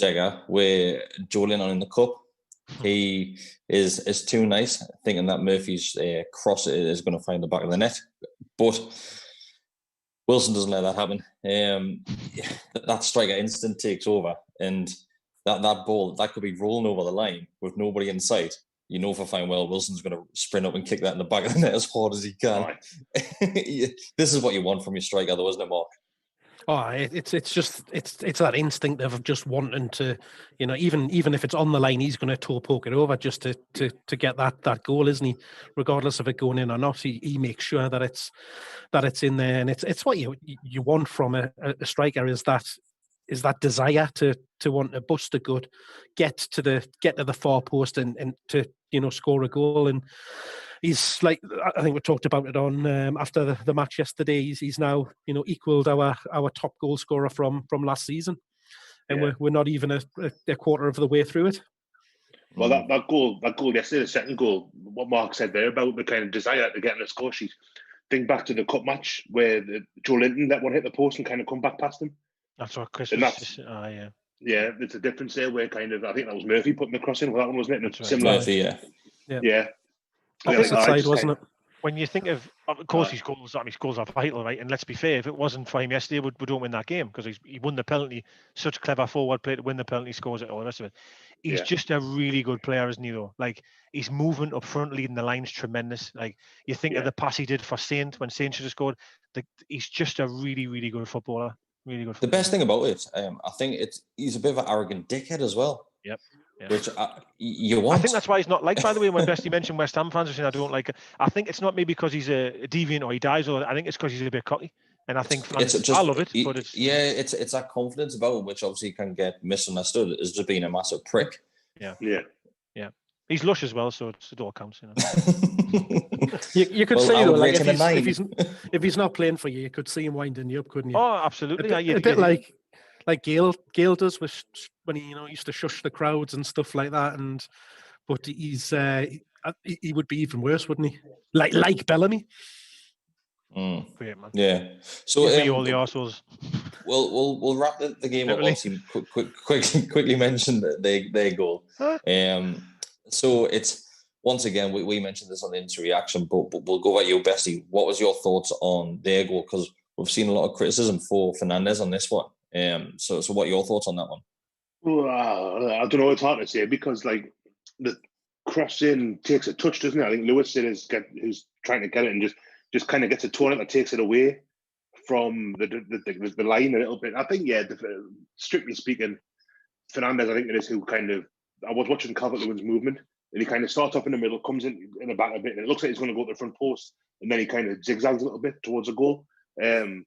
Degger, where Joelinton in the cup. He is too nice, thinking that Murphy's cross is going to find the back of the net. But Wilson doesn't let that happen. That striker instant takes over, and that ball, that could be rolling over the line with nobody in sight. You know for fine well Wilson's going to sprint up and kick that in the back of the net as hard as he can. Right. This is what you want from your striker, though, isn't it, Mark? Oh, it's that instinct of just wanting to, even if it's on the line, he's going to toe poke it over just to get that goal, isn't he? Regardless of it going in or not, he makes sure that it's in there, and it's what you want from a striker is that desire to want to bust a gut, get to the far post and to score a goal. And he's like, I think we talked about it on after the match yesterday. He's now equaled our top goal scorer from last season, and we're not even a quarter of the way through it. Well, that goal yesterday, the second goal, what Mark said there about the kind of desire to get in the score sheet. Think back to the cup match where Joelinton that one hit the post and kind of come back past him. That's what Chris was. Yeah, it's a difference there where kind of, I think that was Murphy putting the cross in for that one, wasn't it? That's right. Similar. Murphy, yeah. Opposite side, wasn't it? When you think of course, his goals are vital, right? And let's be fair, if it wasn't for him yesterday, we don't win that game because he won the penalty. Such clever forward play to win the penalty, scores it, all the rest of it. He's just a really good player, isn't he, though? Like, his movement up front, leading the line's tremendous. Like, you think of the pass he did for Saint when Saint should have scored. He's just a really, really good footballer. Really good footballer. The best thing about it, I think he's a bit of an arrogant dickhead as well. Yep. Which you want. I think that's why he's not liked, by the way, when Bestie mentioned West Ham fans are saying I don't like it. I think it's not maybe because he's a deviant or he dies, or I think it's because he's a bit cocky. And I think fans, I love it, but it's... Yeah, it's that confidence about him, which obviously can get misunderstood as just being a massive prick. Yeah. He's lush as well, so it all counts, You could say, though, like, if he's not playing for you, you could see him winding you up, couldn't you? Oh, absolutely. A bit like Gail does when he used to shush the crowds and stuff like that. But he's he would be even worse, wouldn't he? Like Bellamy. Great, man. Yeah. So all the arseholes. We'll wrap the game up. Obviously, quickly mention their goal. So it's once again we mentioned this on the instant reaction, but we'll go at you, Bessie. What was your thoughts on their goal? Because we've seen a lot of criticism for Fernandes on this one. So what are your thoughts on that one? Well, I don't know. It's hard to say because like the cross in takes a touch, doesn't it? I think Lewis who's trying to get it and just kind of gets a toe that takes it away from the line a little bit. I think strictly speaking, Fernandes, I think it is who kind of. I was watching Calvert-Lewin's movement, and he kind of starts off in the middle, comes in the back a bit, and it looks like he's going to go to the front post, and then he kind of zigzags a little bit towards the goal. And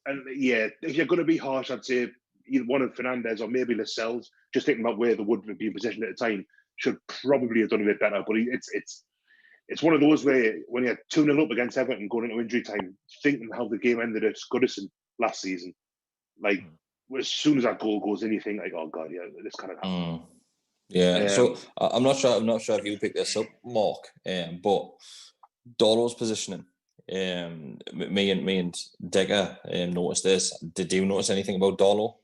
if you're going to be harsh, I'd say either one of Fernandes or maybe Lascelles, just thinking about where the would be in position at the time, should probably have done a bit better. But it's one of those where when you're 2-0 up against Everton going into injury time, thinking how the game ended at Goodison last season, like as soon as that goal goes in, you think like, oh god, this kind of happened. Yeah, so I'm not sure if you picked this up, Mark, but Darlow's positioning. Me and Decker noticed this. Did you notice anything about Darlow?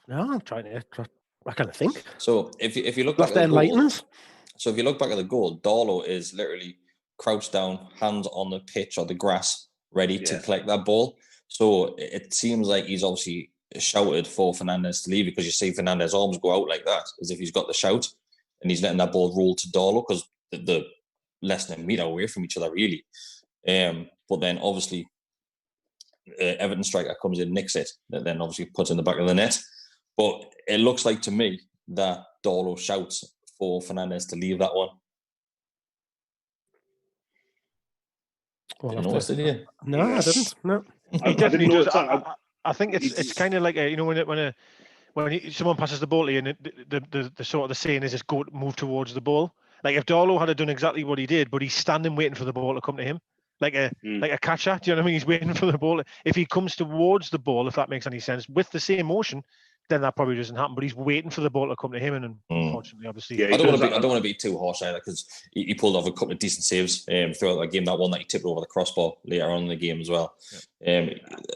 No, I'm trying to. I kind of think. So if you look back at the goal, so if you look back at the goal, Darlow is literally crouched down, hands on the pitch or the grass, ready to collect that ball. So it seems like he's obviously shouted for Fernandes to leave because you see Fernandes' arms go out like that, as if he's got the shout, and he's letting that ball roll to Darlow because the less than a metre away from each other, really. But then obviously Everton striker comes in, nicks it, and then obviously puts in the back of the net. But it looks like to me that Darlow shouts for Fernandes to leave that one. Well, you noticed, did you? No, I didn't. No, he definitely does. I think it's kind of like when when someone passes the ball to you, and the sort of the saying is, just move towards the ball. Like if Darlow had done exactly what he did, but he's standing waiting for the ball to come to him, like a catcher. Do you know what I mean? He's waiting for the ball. If he comes towards the ball, if that makes any sense, with the same motion, then that probably doesn't happen. But he's waiting for the ball to come to him, and unfortunately, obviously, Yeah, I don't want to be too harsh either, because he pulled off a couple of decent saves throughout that game. That one that he tipped over the crossbar later on in the game as well. Yeah.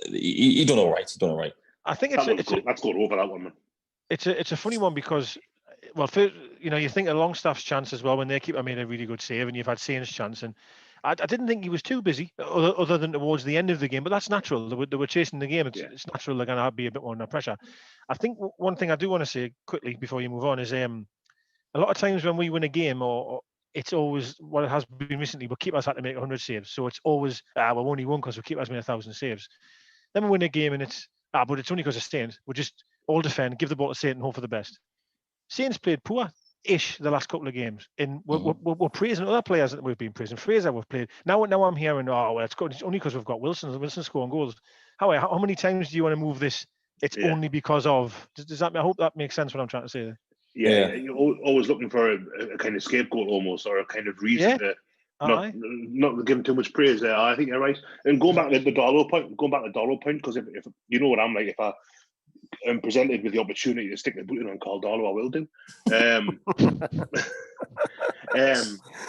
He done all right. He done all right. I think that's got over that one, man. It's a funny one because, well, you think of Longstaff's chance as well when their keeper made a really good save, and you've had Sain's chance, and I didn't think he was too busy other than towards the end of the game, but that's natural. They were chasing the game. It's natural they're going to be a bit more under pressure. I think one thing I do want to say quickly before you move on is a lot of times when we win a game, or it's always what it has been recently, but keepers had to make 100 saves, so it's always we only won because the keepers made 1,000 saves. Then we win a game and it's but it's only because of Saints. We'll just all defend, give the ball to Saint and hope for the best. Saints played poor-ish the last couple of games, and we're praising other players that we've been praising. Fraser, we've played. Now I'm hearing, it's only because we've got Wilson scoring goals. How many times do you want to move this? It's only because of. Does that? I hope that makes sense. What I'm trying to say there. Yeah. You're always looking for a kind of scapegoat almost, or a kind of reason to not give him too much praise there. I think you're right. And going back to the Darlow point, because if you know what I'm like, if I am presented with the opportunity to stick the boot in on Carl Darlow, I will do.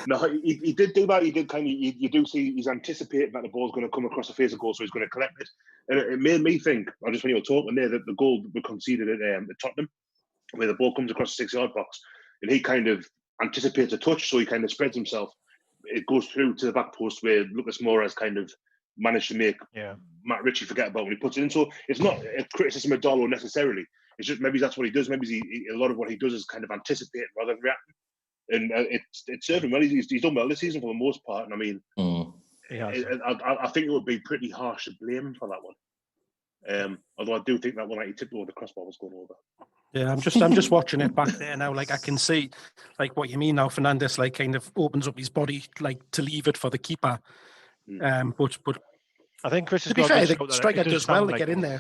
No, he did do that. He did kind of. You do see he's anticipating that the ball's going to come across the face of goal, so he's going to collect it. And it made me think, just when you were talking there, that the goal we conceded at Tottenham, where the ball comes across the 6-yard box, and he kind of anticipates a touch, so he kind of spreads himself. It goes through to the back post where Lucas Moura has kind of managed to make Matt Ritchie forget about when he puts it in. So it's not a criticism of Darlow necessarily. It's just maybe that's what he does. Maybe a lot of what he does is kind of anticipate rather than reacting. And it's served him well. He's done well this season for the most part. And I mean, I think it would be pretty harsh to blame him for that one. Although I do think that one that he tipped over the crossbar was going over. Yeah, I'm just watching it back there now. Like I can see, like what you mean now. Fernandes like kind of opens up his body like to leave it for the keeper. But I think Chris to be fair, the striker does well to get in there.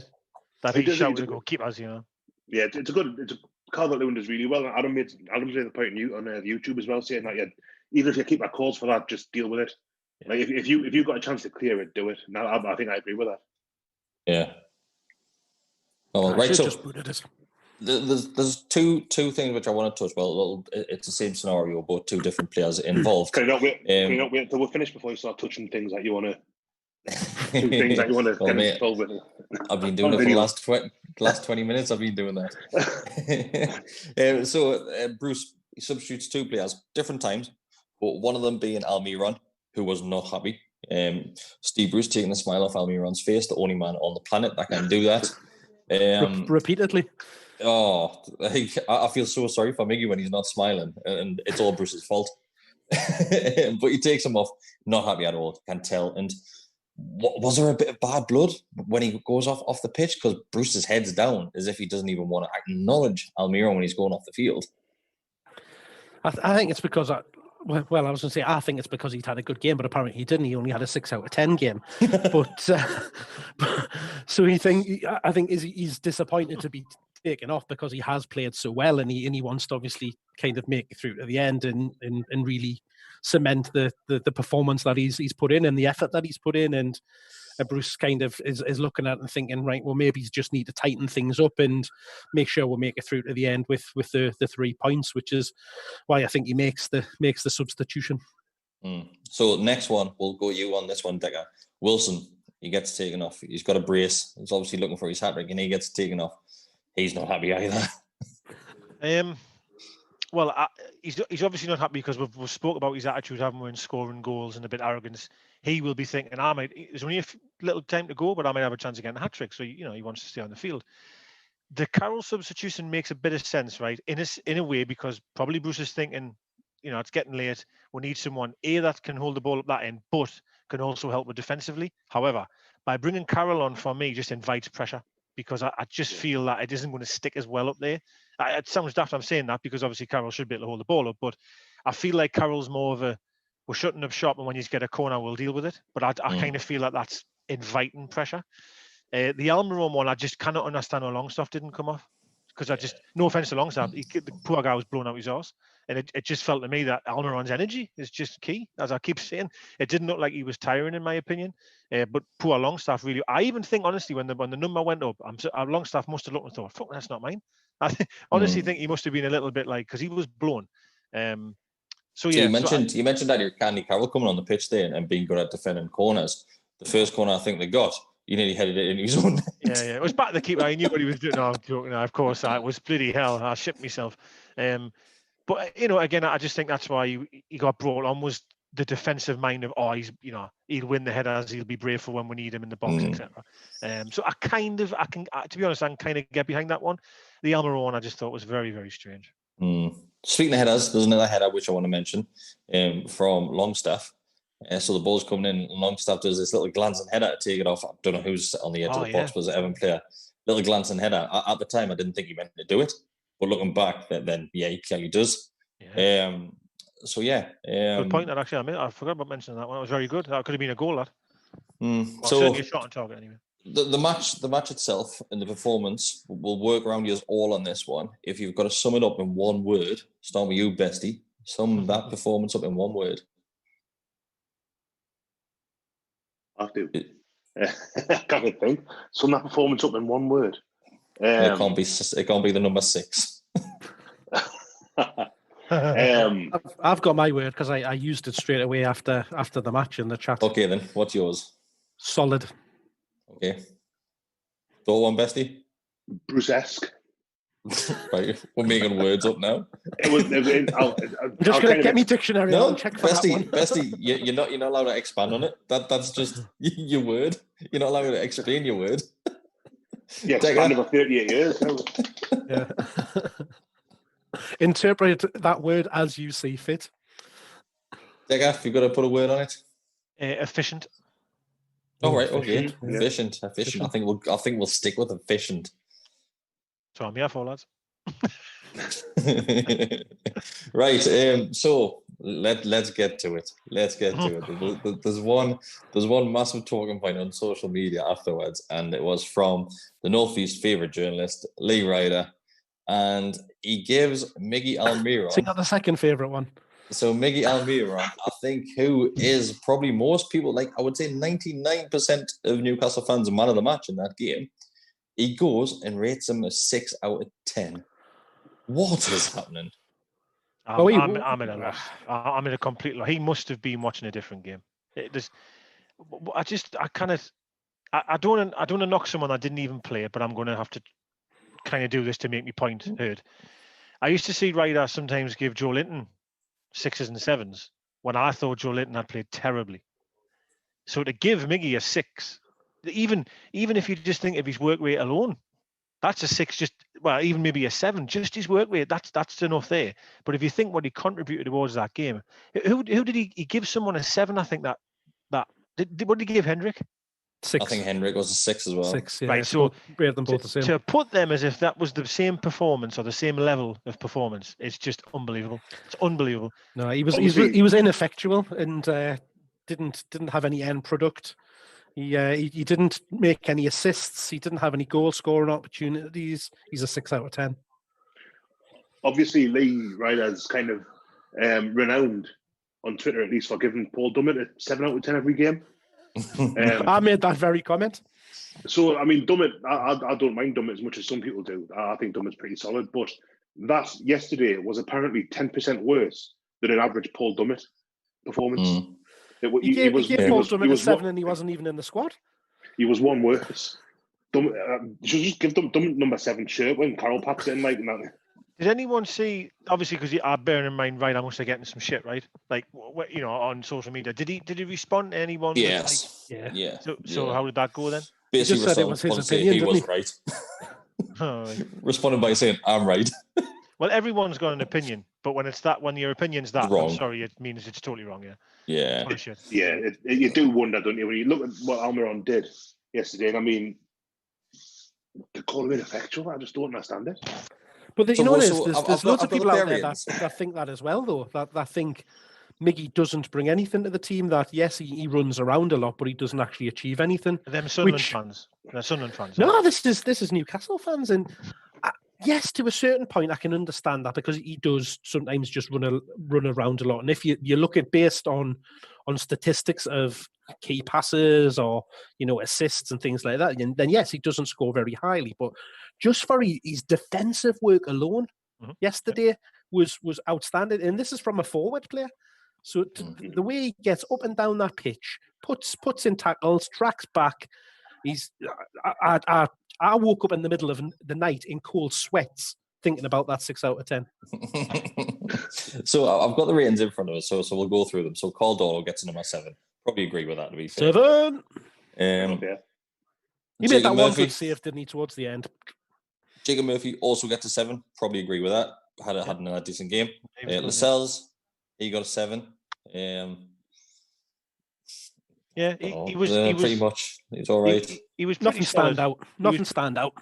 That he shouted to go keepers, you know. Yeah, Calvert-Lewin does really well. Adam made the point on YouTube as well, saying that even if your keeper calls for that, just deal with it. Yeah. Like if you've got a chance to clear it, do it. Now I think I agree with that. Yeah. Oh, right. So there's two things which I want to touch. Well, it's the same scenario, but two different players involved. Can you not wait until we're finished before you start touching things that you want to? Two things that you want to get involved with. I've been doing it for the last 20 minutes. I've been doing that. So Bruce substitutes two players, different times, but one of them being Almiron, who was not happy. Steve Bruce taking the smile off Almiron's face, the only man on the planet that can do that. Repeatedly. Oh, I feel so sorry for Miggy when he's not smiling, and it's all Bruce's fault. But he takes him off, not happy at all, can tell. And was there a bit of bad blood when he goes off the pitch? Because Bruce's head's down as if he doesn't even want to acknowledge Almiron when he's going off the field. I think it's because I was going to say I think it's because he'd had a good game, but apparently he didn't. He only had a 6 out of 10 game. but so I think he's disappointed to be taken off because he has played so well, and he wants to obviously kind of make it through to the end and really cement the performance that he's put in and the effort that he's put in. And Bruce kind of is looking at it and thinking, right, well, maybe he just need to tighten things up and make sure we'll make it through to the end with the 3 points, which is why I think he makes the substitution. So next one, we'll go you on this one, Decker. Wilson, he gets taken off. He's got a brace. He's obviously looking for his hat-trick, and he gets taken off. He's not happy either. Well, he's obviously not happy because we've spoke about his attitude, haven't we, in scoring goals and a bit arrogance. He will be thinking, there's only a little time to go, but I might have a chance of getting a hat-trick. So, he wants to stay on the field. The Carroll substitution makes a bit of sense, right? In a way, because probably Bruce is thinking, it's getting late. We need someone, that can hold the ball up that end, but can also help with defensively. However, by bringing Carroll on, for me, just invites pressure, because I just feel that it isn't going to stick as well up there. It sounds daft I'm saying that, because obviously Carroll should be able to hold the ball up, but I feel like Carroll's more of we're shutting up shop, and when you get a corner, we'll deal with it. But I kind of feel like that's inviting pressure. The Almiron one, I just cannot understand how Longstaff didn't come off. because I just, no offense to Longstaff, the poor guy was blown out his arse. And it just felt to me that Almiron's energy is just key. As I keep saying, it didn't look like he was tiring, in my opinion. But poor Longstaff really. I even think, honestly, when the number went up, Longstaff must have looked and thought, "Fuck, that's not mine." I honestly think he must have been a little bit like, because he was blown. So you mentioned that your Candy Carroll coming on the pitch there and being good at defending corners. The first corner I think they got, he nearly headed it in his own net. Yeah. It was back to the keeper. I knew what he was doing. No, I'm joking. No, of course, it was bloody hell. I shit myself. But again, I just think that's why he got brought on, was the defensive mind of, he'll win the headers, he'll be brave for when we need him in the box, etc. So to be honest, I can kind of get behind that one. The Almiron one I just thought was very, very strange. Speaking of headers, there's another header which I want to mention from Longstaff. So the ball's coming in, and Longstaff does this little glancing header to take it off. I don't know who's on the edge of the box, was it Everton player? Little glancing header. At the time, I didn't think he meant to do it. But looking back, then he clearly does. Yeah. Good point. That actually, I forgot about mentioning that one. It was very good. That could have been a goal. That. So certainly a shot on target anyway. The match itself and the performance will work around you all on this one. If you've got to sum it up in one word, start with you, Bestie. Sum that performance up in one word. I do. I can't think. Sum that performance up in one word. It can't be the number 6. I've got my word because I used it straight away after the match in the chat. Okay, then what's yours? Solid. Okay. Thought one, Bestie? Bruce-esque. Right, we're making words up now. I'm just going to get me dictionary. No, and check for that one. Bestie, you're not allowed to expand on it. That's just your word. You're not allowed to explain your word. Yeah, expanded for 38 years. Yeah. Interpret that word as you see fit. Degaff, you've got to put a word on it. Efficient. All right, okay. Yeah. Efficient. I think we'll stick with efficient. So I'm here for, lads. Right. So let's get to it. There's one massive talking point on social media afterwards, and it was from the Northeast favourite journalist Lee Ryder, and he gives Miggy Almiron. So you got the second favourite one. So Miggy Almiron, I think, who is probably most people, like I would say 99% of Newcastle fans, man of the match in that game. He goes and rates him a 6 out of 10. What is happening? I'm in a loss. I'm in a complete loss. He must have been watching a different game. I don't want to knock someone that didn't even play, but I'm going to have to kind of do this to make my point heard. I used to see Ryder sometimes give Joe Linton 6s and 7s when I thought Joe Linton had played terribly. So to give Miggy a 6, even if you just think of his work rate alone, that's a 6. Even maybe a 7. Just his work rate, that's enough there. But if you think what he contributed towards that game, who did he give someone a 7? I think what did he give Hendrick? 6. I think Hendrick was a 6 as well. 6, yeah. Right, so rate them both the same. To put them as if that was the same performance or the same level of performance, it's just unbelievable. It's unbelievable. No, he was ineffectual and didn't have any end product. He didn't make any assists. He didn't have any goal scoring opportunities. He's a 6 out of 10. Obviously, Lee Ryder's kind of renowned on Twitter, at least, for giving Paul Dummett a 7 out of 10 every game. I made that very comment. So, I mean, Dummett, I don't mind Dummett as much as some people do. I think Dummett's pretty solid, but that yesterday was apparently 10% worse than an average Paul Dummett performance. He gave Paul Dummett a 7 and he wasn't even in the squad. He was one worse. You should just give Dummett number 7 shirt when Carroll packs it in like that. Did anyone see? Obviously, because bearing in mind, right, I must have getting some shit, right? Like, on social media. Did he respond to anyone? Yes. Yeah. So how did that go then? Basically, he just said it was his opinion. He was right. Right. Responded by saying, "I'm right." Well, everyone's got an opinion, but when your opinion's that, wrong. I'm sorry, it means it's totally wrong. Yeah. You do wonder, don't you, when you look at what Almiron did yesterday? And I mean, to call him ineffectual, I just don't understand it. But there's loads of people out there that think that as well, though. That think Miggy doesn't bring anything to the team. That yes, he runs around a lot, but he doesn't actually achieve anything. Them Sunderland fans. They're Sunderland fans. No, this is Newcastle fans, and yes, to a certain point, I can understand that because he does sometimes just run around a lot. And if you look at based on statistics of key passes or assists and things like that, then yes, he doesn't score very highly. But just for his defensive work alone, yesterday was outstanding. And this is from a forward player. So the way he gets up and down that pitch, puts in tackles, tracks back. I woke up in the middle of the night in cold sweats thinking about that 6 out of 10. So I've got the ratings in front of us, so we'll go through them. So Caldoro gets a number 7. Probably agree with that, to be fair. 7. He made that one good save, didn't he, towards the end? Jacob Murphy also gets a 7. Probably agree with that. Had another decent game. Lascelles, he got a 7. Yeah, he was pretty much. He's all right. He was nothing stand out. Nothing stand out.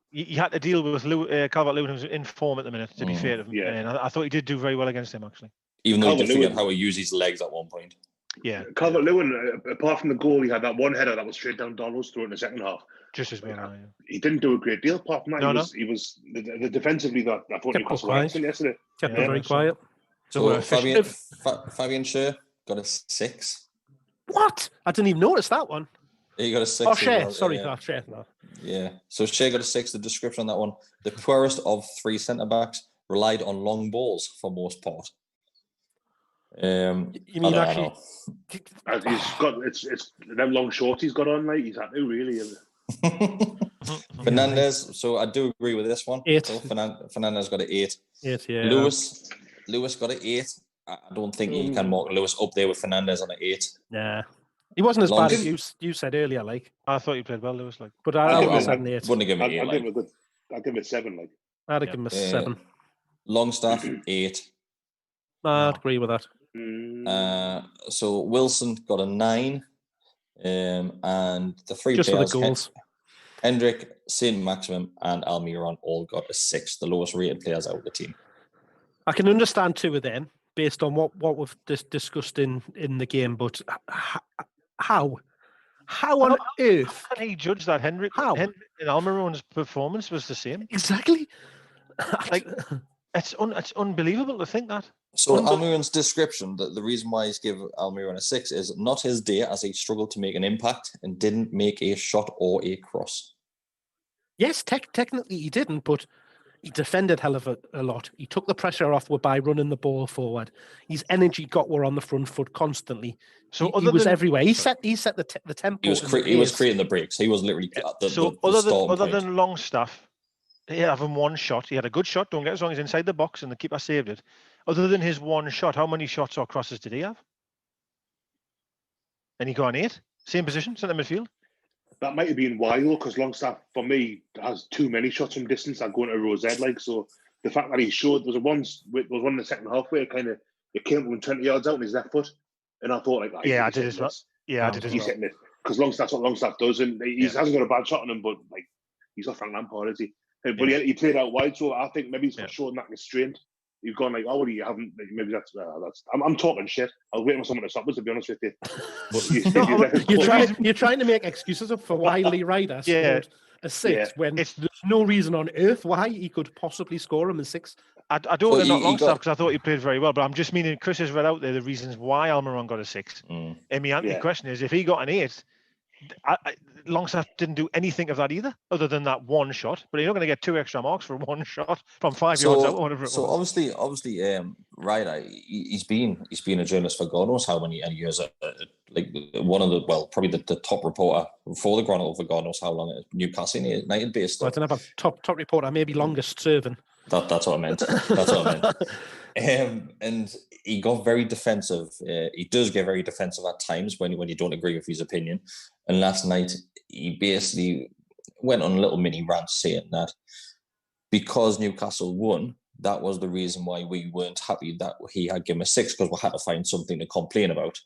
He had to deal with Calvert-Lewin, who's in form at the minute. To be fair to him, and I thought he did do very well against him actually. Even though he did forget how he used his legs at one point. Yeah, Calvert-Lewin, apart from the goal, he had that one header that was straight down Donald's throat in the second half. Just as well. He didn't do a great deal. Apart from that, he was the defensively that I thought Newcastle were excellent yesterday. Kept very quiet. So Fabian Schär got a 6. What? I didn't even notice that one. He got a 6. Oh, Schär. Sorry, Schär. No. Yeah. So Schär got a 6. The description on that one: the poorest of 3 centre backs, relied on long balls for most part. You mean actually? He's got it's them long shorts he's got on. Like he's had to really. Fernandez. So I do agree with this one. 8. So Fernandez got an 8. 8. Yeah. Lewis got an 8. I don't think you can mark Lewis up there with Fernandez on an 8. Yeah. He wasn't as bad as you said earlier, like. I thought you played well, Lewis. Like, but I would have said an 8. Wouldn't have given it 8. I'd give it 7. Like, I'd have given it 7. Longstaff 8. I'd agree with that. So Wilson got a 9, and the 3 just players, for the goals. Hendrick, Saint Maximum, and Almiron all got a 6. The lowest rated players out of the team. I can understand 2 of them based on what we've discussed in the game, but how on earth can he judge that Hendrick and Almiron's performance was the same? Exactly. Like it's unbelievable to think that. So Almiron's description, that the reason why he's given Almiron a 6 is not his day, as he struggled to make an impact and didn't make a shot or a cross. Yes, technically he didn't, but he defended hell of a lot. He took the pressure off by running the ball forward. His energy were on the front foot constantly. So he was everywhere. He set the tempo. He was creating the breaks. He was literally other than Longstaff, he had one shot. He had a good shot. Don't get us wrong. He's inside the box, and the keeper saved it. Other than his one shot, how many shots or crosses did he have? And he got an 8. Same position, centre midfield. That might have been why, though, because Longstaff, for me, has too many shots from distance that go into row Z. Like, so the fact that he showed, there was one in the second half where it came from 20 yards out on his left foot, and I thought, I did as well. Yeah, I did as well. He's hitting it because Longstaff's what Longstaff does, and he hasn't got a bad shot on him, but he's not Frank Lampard, is he? But he played out wide, so I think maybe he's got showing that restraint. You've gone you haven't. Maybe that's. I'm talking shit. I was waiting for someone to stop us, to be honest with you. You're trying to make excuses up for why Lee Ryder scored a 6 when there's no reason on earth why he could possibly score him a 6. I don't want to knock Longstaff because I thought he played very well, but I'm just meaning Chris has read out there the reasons why Almiron got a 6. And my question is, if he got an 8. Longstaff didn't do anything of that either, other than that one shot. But you're not going to get 2 extra marks for one shot from 5 yards out, or whatever it was. So obviously, Ryder, he's been a journalist for God knows how many years. One of probably the top reporter for the Chronicle for God knows how long. Newcastle United based. I don't have a top reporter, maybe longest serving. That's what I meant. That's what I meant. And he got very defensive. He does get very defensive at times when you don't agree with his opinion. And last night, he basically went on a little mini rant saying that because Newcastle won, that was the reason why we weren't happy that he had given a 6, because we had to find something to complain about.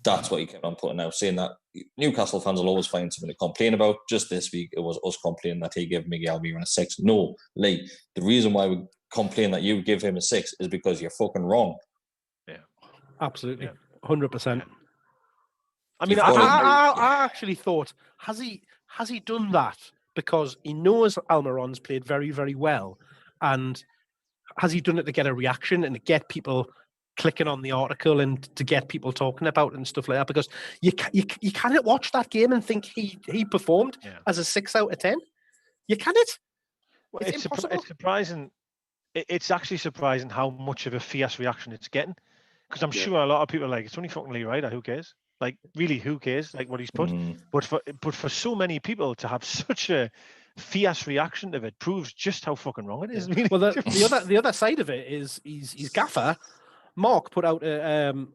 That's what he kept on putting out, saying that Newcastle fans will always find something to complain about. Just this week, it was us complaining that he gave Miguel Almiron a 6. No, the reason why we complain that you give him a 6 is because you're fucking wrong. Yeah, absolutely, 100%. I mean, I actually thought, has he done that because he knows Almiron's played very, very well. And has he done it to get a reaction and to get people clicking on the article and to get people talking about it and stuff like that? Because you cannot watch that game and think he performed as a 6 out of 10. You cannot. Well, It's impossible. It's surprising. It's actually surprising how much of a fierce reaction it's getting. Because I'm sure a lot of people are like, it's only fucking Lee Ryder, who cares? Like, really, who cares? Like, what he's put. But for so many people to have such a fierce reaction to it proves just how fucking wrong it is. Really. Well, the other side of it is his gaffer, Mark, put out an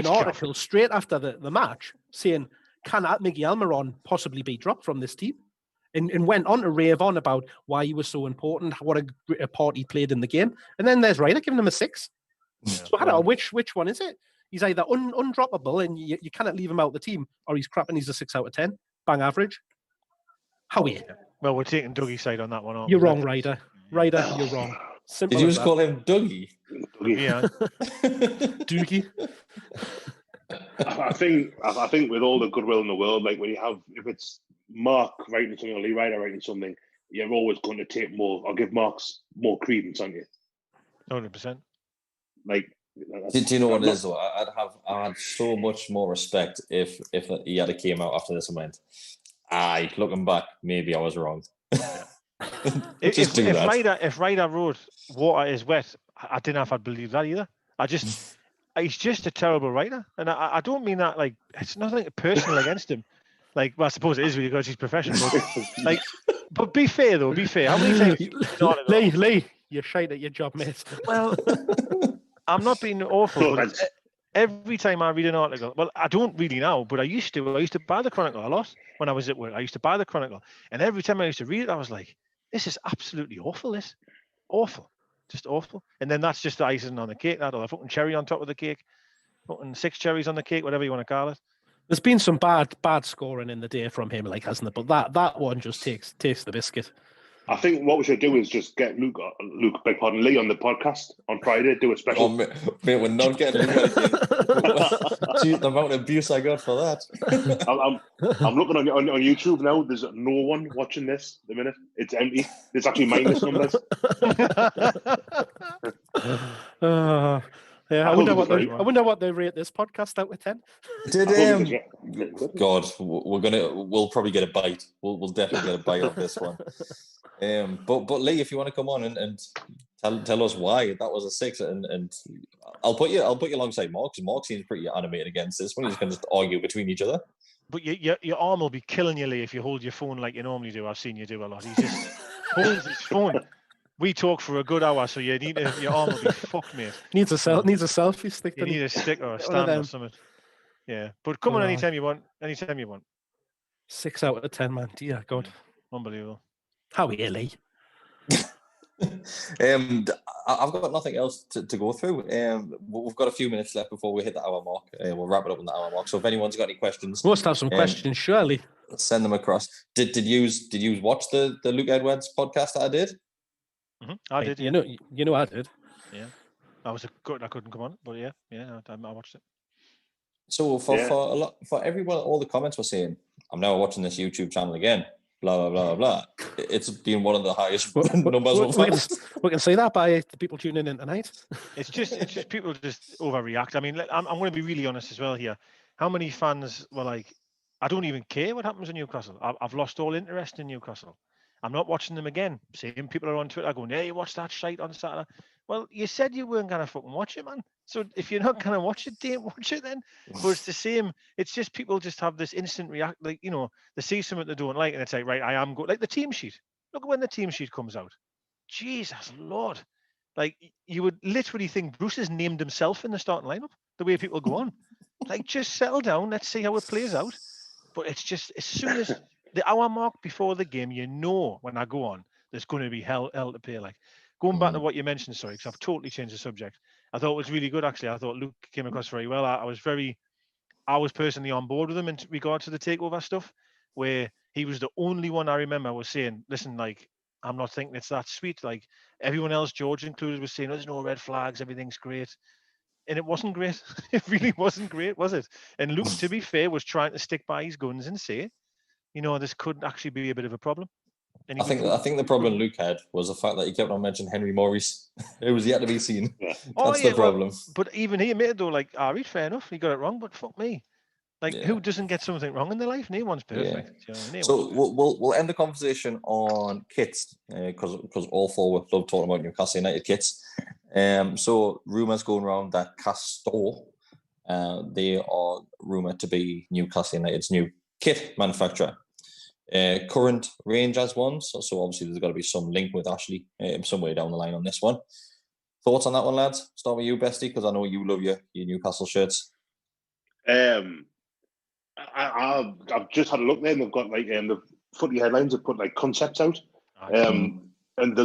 article straight after the match saying, can Miggy Almiron possibly be dropped from this team? And went on to rave on about why he was so important, what a part he played in the game. And then there's Ryder giving him a 6. So I don't know which one is it? He's either undroppable and you cannot leave him out of the team, or he's crap and he's a 6 out of 10. Bang average. Howie. Well, we're taking Dougie's side on that one, aren't we? You're wrong, Ryder. Ryder, you're wrong. Simple. Did you just call him Dougie? Yeah. Dougie. I think with all the goodwill in the world, like when you have, if it's Mark writing something or Lee Ryder writing something, you're always going to take more or give Mark's more credence, aren't you? 100%. Like, do you know what it is though? I had so much more respect if he had came out after this and went, looking back, maybe I was wrong. If Ryder wrote water is wet, I didn't know if I'd believe that either. He's just a terrible writer, and I don't mean that like it's nothing personal against him. Like, well, I suppose it is really because he's professional. But be fair though. Be fair. How many times? Lee, you're shite at your job, mate. Well, I'm not being awful. But every time I read an article, well, I don't really now, but I used to buy the Chronicle a lot when I was at work. I used to buy the Chronicle, and every time I used to read it, I was like, "This is absolutely awful. This awful, just awful." And then that's just the icing on the cake. That or the fucking cherry on top of the cake, fucking 6 cherries on the cake, whatever you want to call it. There's been some bad scoring in the day from him, like, hasn't it? But that one just takes the biscuit. I think what we should do is just get Lee on the podcast on Friday, do a special. Oh, mate, we're not getting Luke. The amount of abuse I got for that. I'm looking on YouTube now. There's no one watching this at the minute. It's empty. There's actually minus numbers. Yeah, I wonder what they rate this podcast out of 10. God, we'll probably get a bite. We'll definitely get a bite of this one. But Lee, if you want to come on and tell us why that was a 6, and I'll put you alongside Mark, because Mark seems pretty animated against this one. He's going to argue between each other. But your arm will be killing you, Lee, if you hold your phone like you normally do. I've seen you do a lot. He just holds his phone. We talk for a good hour, so you need your arm will be fucked, mate. Needs a selfie stick. You need a stick or a stand or something. Yeah, but come on anytime you want. 6 out of 10, man. Dear God, unbelievable. How are you, Lee? I've got nothing else to go through. We've got a few minutes left before we hit the hour mark. We'll wrap it up on the hour mark. So if anyone's got any questions, must have some questions, surely. Send them across. Did you watch the Luke Edwards podcast that I did? Mm-hmm. I did. You know, I did. Yeah, I couldn't come on, but yeah, I watched it. So for everyone, all the comments were saying, "I'm now watching this YouTube channel again." Blah blah blah blah. It's been one of the highest numbers. We can see that by the people tuning in tonight. It's just people just overreact. I mean, I'm going to be really honest as well here. How many fans were like, "I don't even care what happens in Newcastle. I've lost all interest in Newcastle. I'm not watching them again." Same people are on Twitter going, "Yeah, you watched that shite on Saturday." Well, you said you weren't going to fucking watch it, man. So if you're not going to watch it, don't watch it then. But it's the same. It's just people just have this instant react. Like, you know, they see something they don't like and it's like, right, I am good. Like the team sheet. Look at when the team sheet comes out. Jesus Lord. Like, you would literally think Bruce has named himself in the starting lineup, the way people go on. Like, just settle down. Let's see how it plays out. But it's just, as soon as the hour mark before the game, you know, when I go on, there's going to be hell to pay. Like, going back to what you mentioned, sorry, because I've totally changed the subject. I thought it was really good, actually. I thought Luke came across very well. I was personally on board with him in regard to the takeover stuff, where he was the only one I remember was saying, listen, like, I'm not thinking it's that sweet. Like, everyone else, George included, was saying, there's no red flags, everything's great. And it wasn't great. It really wasn't great, was it? And Luke, to be fair, was trying to stick by his guns and say, you know, this could actually be a bit of a problem. And I think the problem Luke had was the fact that he kept on mentioning Henry Maurice. It was yet to be seen. Yeah. That's the problem. But even he admitted though, like, Ari's fair enough. He got it wrong, but fuck me. Like, who doesn't get something wrong in their life? No one's perfect. Yeah. You know, So we'll end the conversation on kits because all four love talking about Newcastle United kits. So rumours going around that Castor, they are rumoured to be Newcastle United's new kit manufacturer. Current Rangers ones, so obviously there's got to be some link with Ashley somewhere down the line on this one. Thoughts on that one, lads? Start with you, Bestie, because I know you love your Newcastle shirts. I've just had a look there, and they've got like the footy headlines have put like concepts out, and they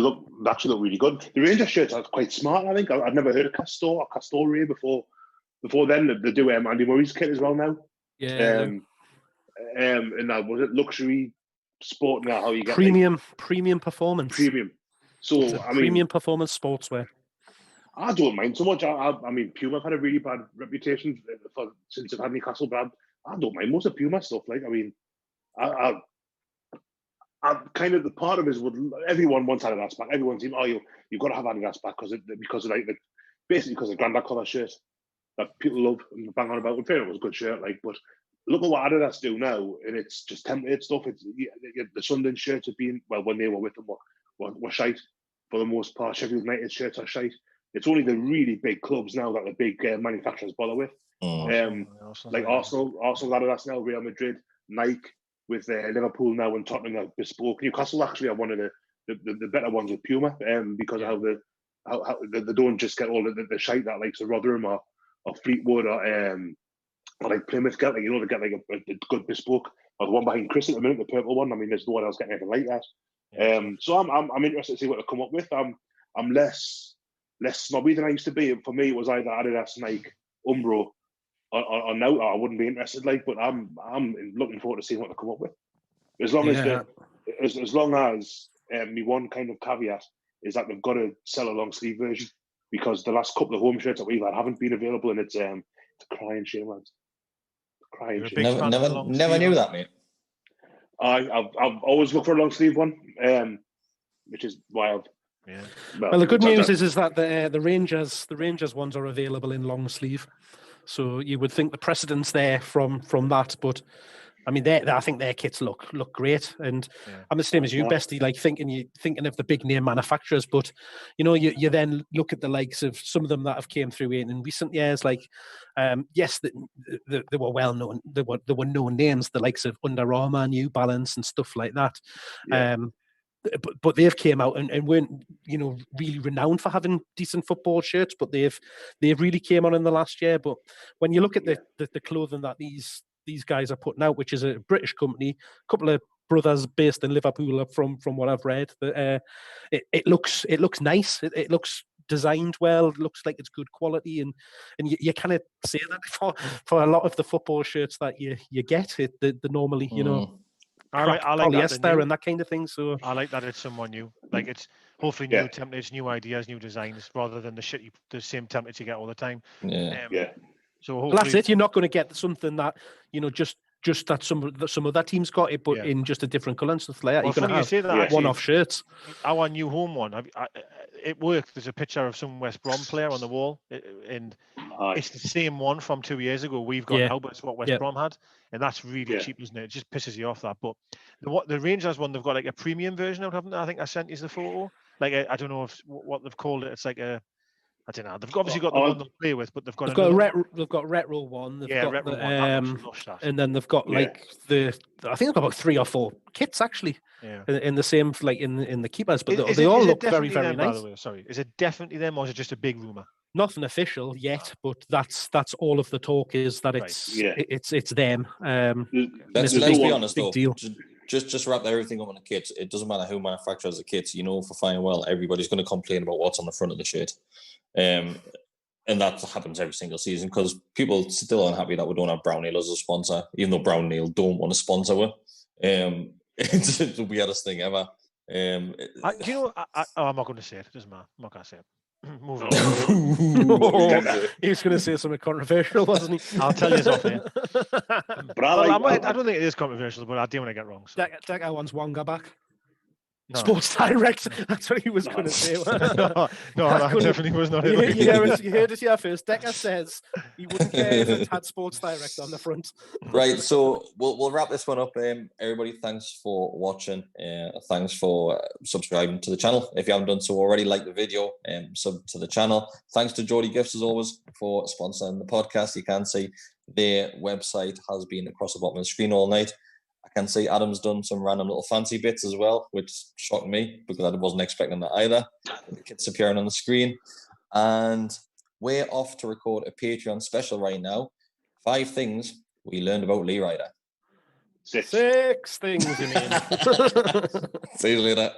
actually look really good. The Rangers shirts are quite smart. I think I've nere heard of Castor or Castore before then. They do Andy Murray's kit as well now. Yeah. And that was it luxury sport now. How you get premium performance. Premium. So premium performance sportswear. I don't mind so much. I mean, Puma have had a really bad reputation since they've had Newcastle, but I don't mind most of Puma stuff. Like, I mean, I'm kind of the part of it is everyone wants Adidas back. Everyone's saying, you've got to have Adidas back because of like basically because of Grandad colour shirt that people love and bang on about. And fair, it was a good shirt, like, but look at what Adidas do now, and it's just template stuff. It's the Sunderland shirts have been when they were with them were shite for the most part. Sheffield United shirts are shite. It's only the really big clubs now that the big manufacturers bother with. Like Arsenal Adidas now, Real Madrid, Nike with Liverpool now, and Tottenham are bespoke. Newcastle actually are one of the better ones with Puma, because of how they don't just get all the shite that likes of Rotherham or Fleetwood or like Plymouth get. Like, they get like a good bespoke. Or the one behind Chris at the minute, the purple one. I mean, there's no one else getting anything like that. So I'm interested to see what they come up with. I'm less snobby than I used to be. For me, it was either Adidas, Nike, Umbro, or now I wouldn't be interested. Like, but I'm looking forward to seeing what they come up with. As long as me one kind of caveat is that they've got to sell a long sleeve version, because the last couple of home shirts that we've had haven't been available, and it's a crying shame, lads. Crying shame. Never knew that, mate. I've always looked for a long sleeve one, which is why I've. Yeah. Well, the good news is that the Rangers ones are available in long sleeve, so you would think the precedent's there from that. But I mean, I think their kits look great, and I'm the same as you, Bestie. Like thinking of the big name manufacturers, but you then look at the likes of some of them that have came through in recent years. Like, yes, they were well known. There were known names, the likes of Under Armour, New Balance, and stuff like that. Yeah. But they've came out and weren't really renowned for having decent football shirts, but they've really came on in the last year. But when you look at the clothing that these guys are putting out, which is a British company, a couple of brothers based in Liverpool, from what I've read, it looks nice. It looks designed well. It looks like it's good quality, and you kind of say that for a lot of the football shirts that you get, they normally I like polyester and that kind of thing. So I like that it's someone new. Like, it's hopefully new templates, new ideas, new designs, rather than the same templates you get all the time. So hopefully, that's it. You're not going to get something that just that some other teams got it, but in just a different colour and stuff like that. Well, you're going to have one-off shirts. Our new home one, it worked. There's a picture of some West Brom player on the wall, and it's the same one from 2 years ago we've got now, but it's what West Brom had, and that's really cheap, isn't it? It just pisses you off, that. But the Rangers one, they've got like a premium version out, haven't they? I think I sent you the photo. Like, I don't know what they've called it. It's like I don't know. They've obviously got the one they'll play with, but they've got retro one. They've got retro one. And then they've got I think they've got about 3 or 4 kits actually. In the same, like in the keepers, but they all look very, very nice. By the way, sorry, is it definitely them, or is it just a big rumor? Nothing official yet, but that's all of the talk is that it's them. Let's be honest though. Deal. Just wrap everything up on the kits. It doesn't matter who manufactures the kits. For fine well, everybody's going to complain about what's on the front of the shirt. And that happens every single season because people still aren't happy that we don't have Brown Ale as a sponsor, even though Brown Ale don't want to sponsor it. It's the weirdest thing ever. I'm not going to say it. It doesn't matter. I'm not going to say it. Move on. He was going to say something controversial, wasn't he? I'll tell you it's off here. I don't think it is controversial, but I do want to get wrong. So. Decker wants Wonga back. No. Sports Direct. That's what he was going to say. no, that definitely was not it. You heard it here first. Decker says he wouldn't care if it had Sports Direct on the front. Right, so we'll wrap this one up. Everybody, thanks for watching. Thanks for subscribing to the channel. If you haven't done so already, like the video, sub to the channel. Thanks to Geordie Gifts as always for sponsoring the podcast. You can see their website has been across the bottom of the screen all night. I can see Adam's done some random little fancy bits as well, which shocked me because I wasn't expecting that either. The kit's appearing on the screen. And we're off to record a Patreon special right now. 5 things we learned about Lee Ryder. 6 things, you mean? See you later.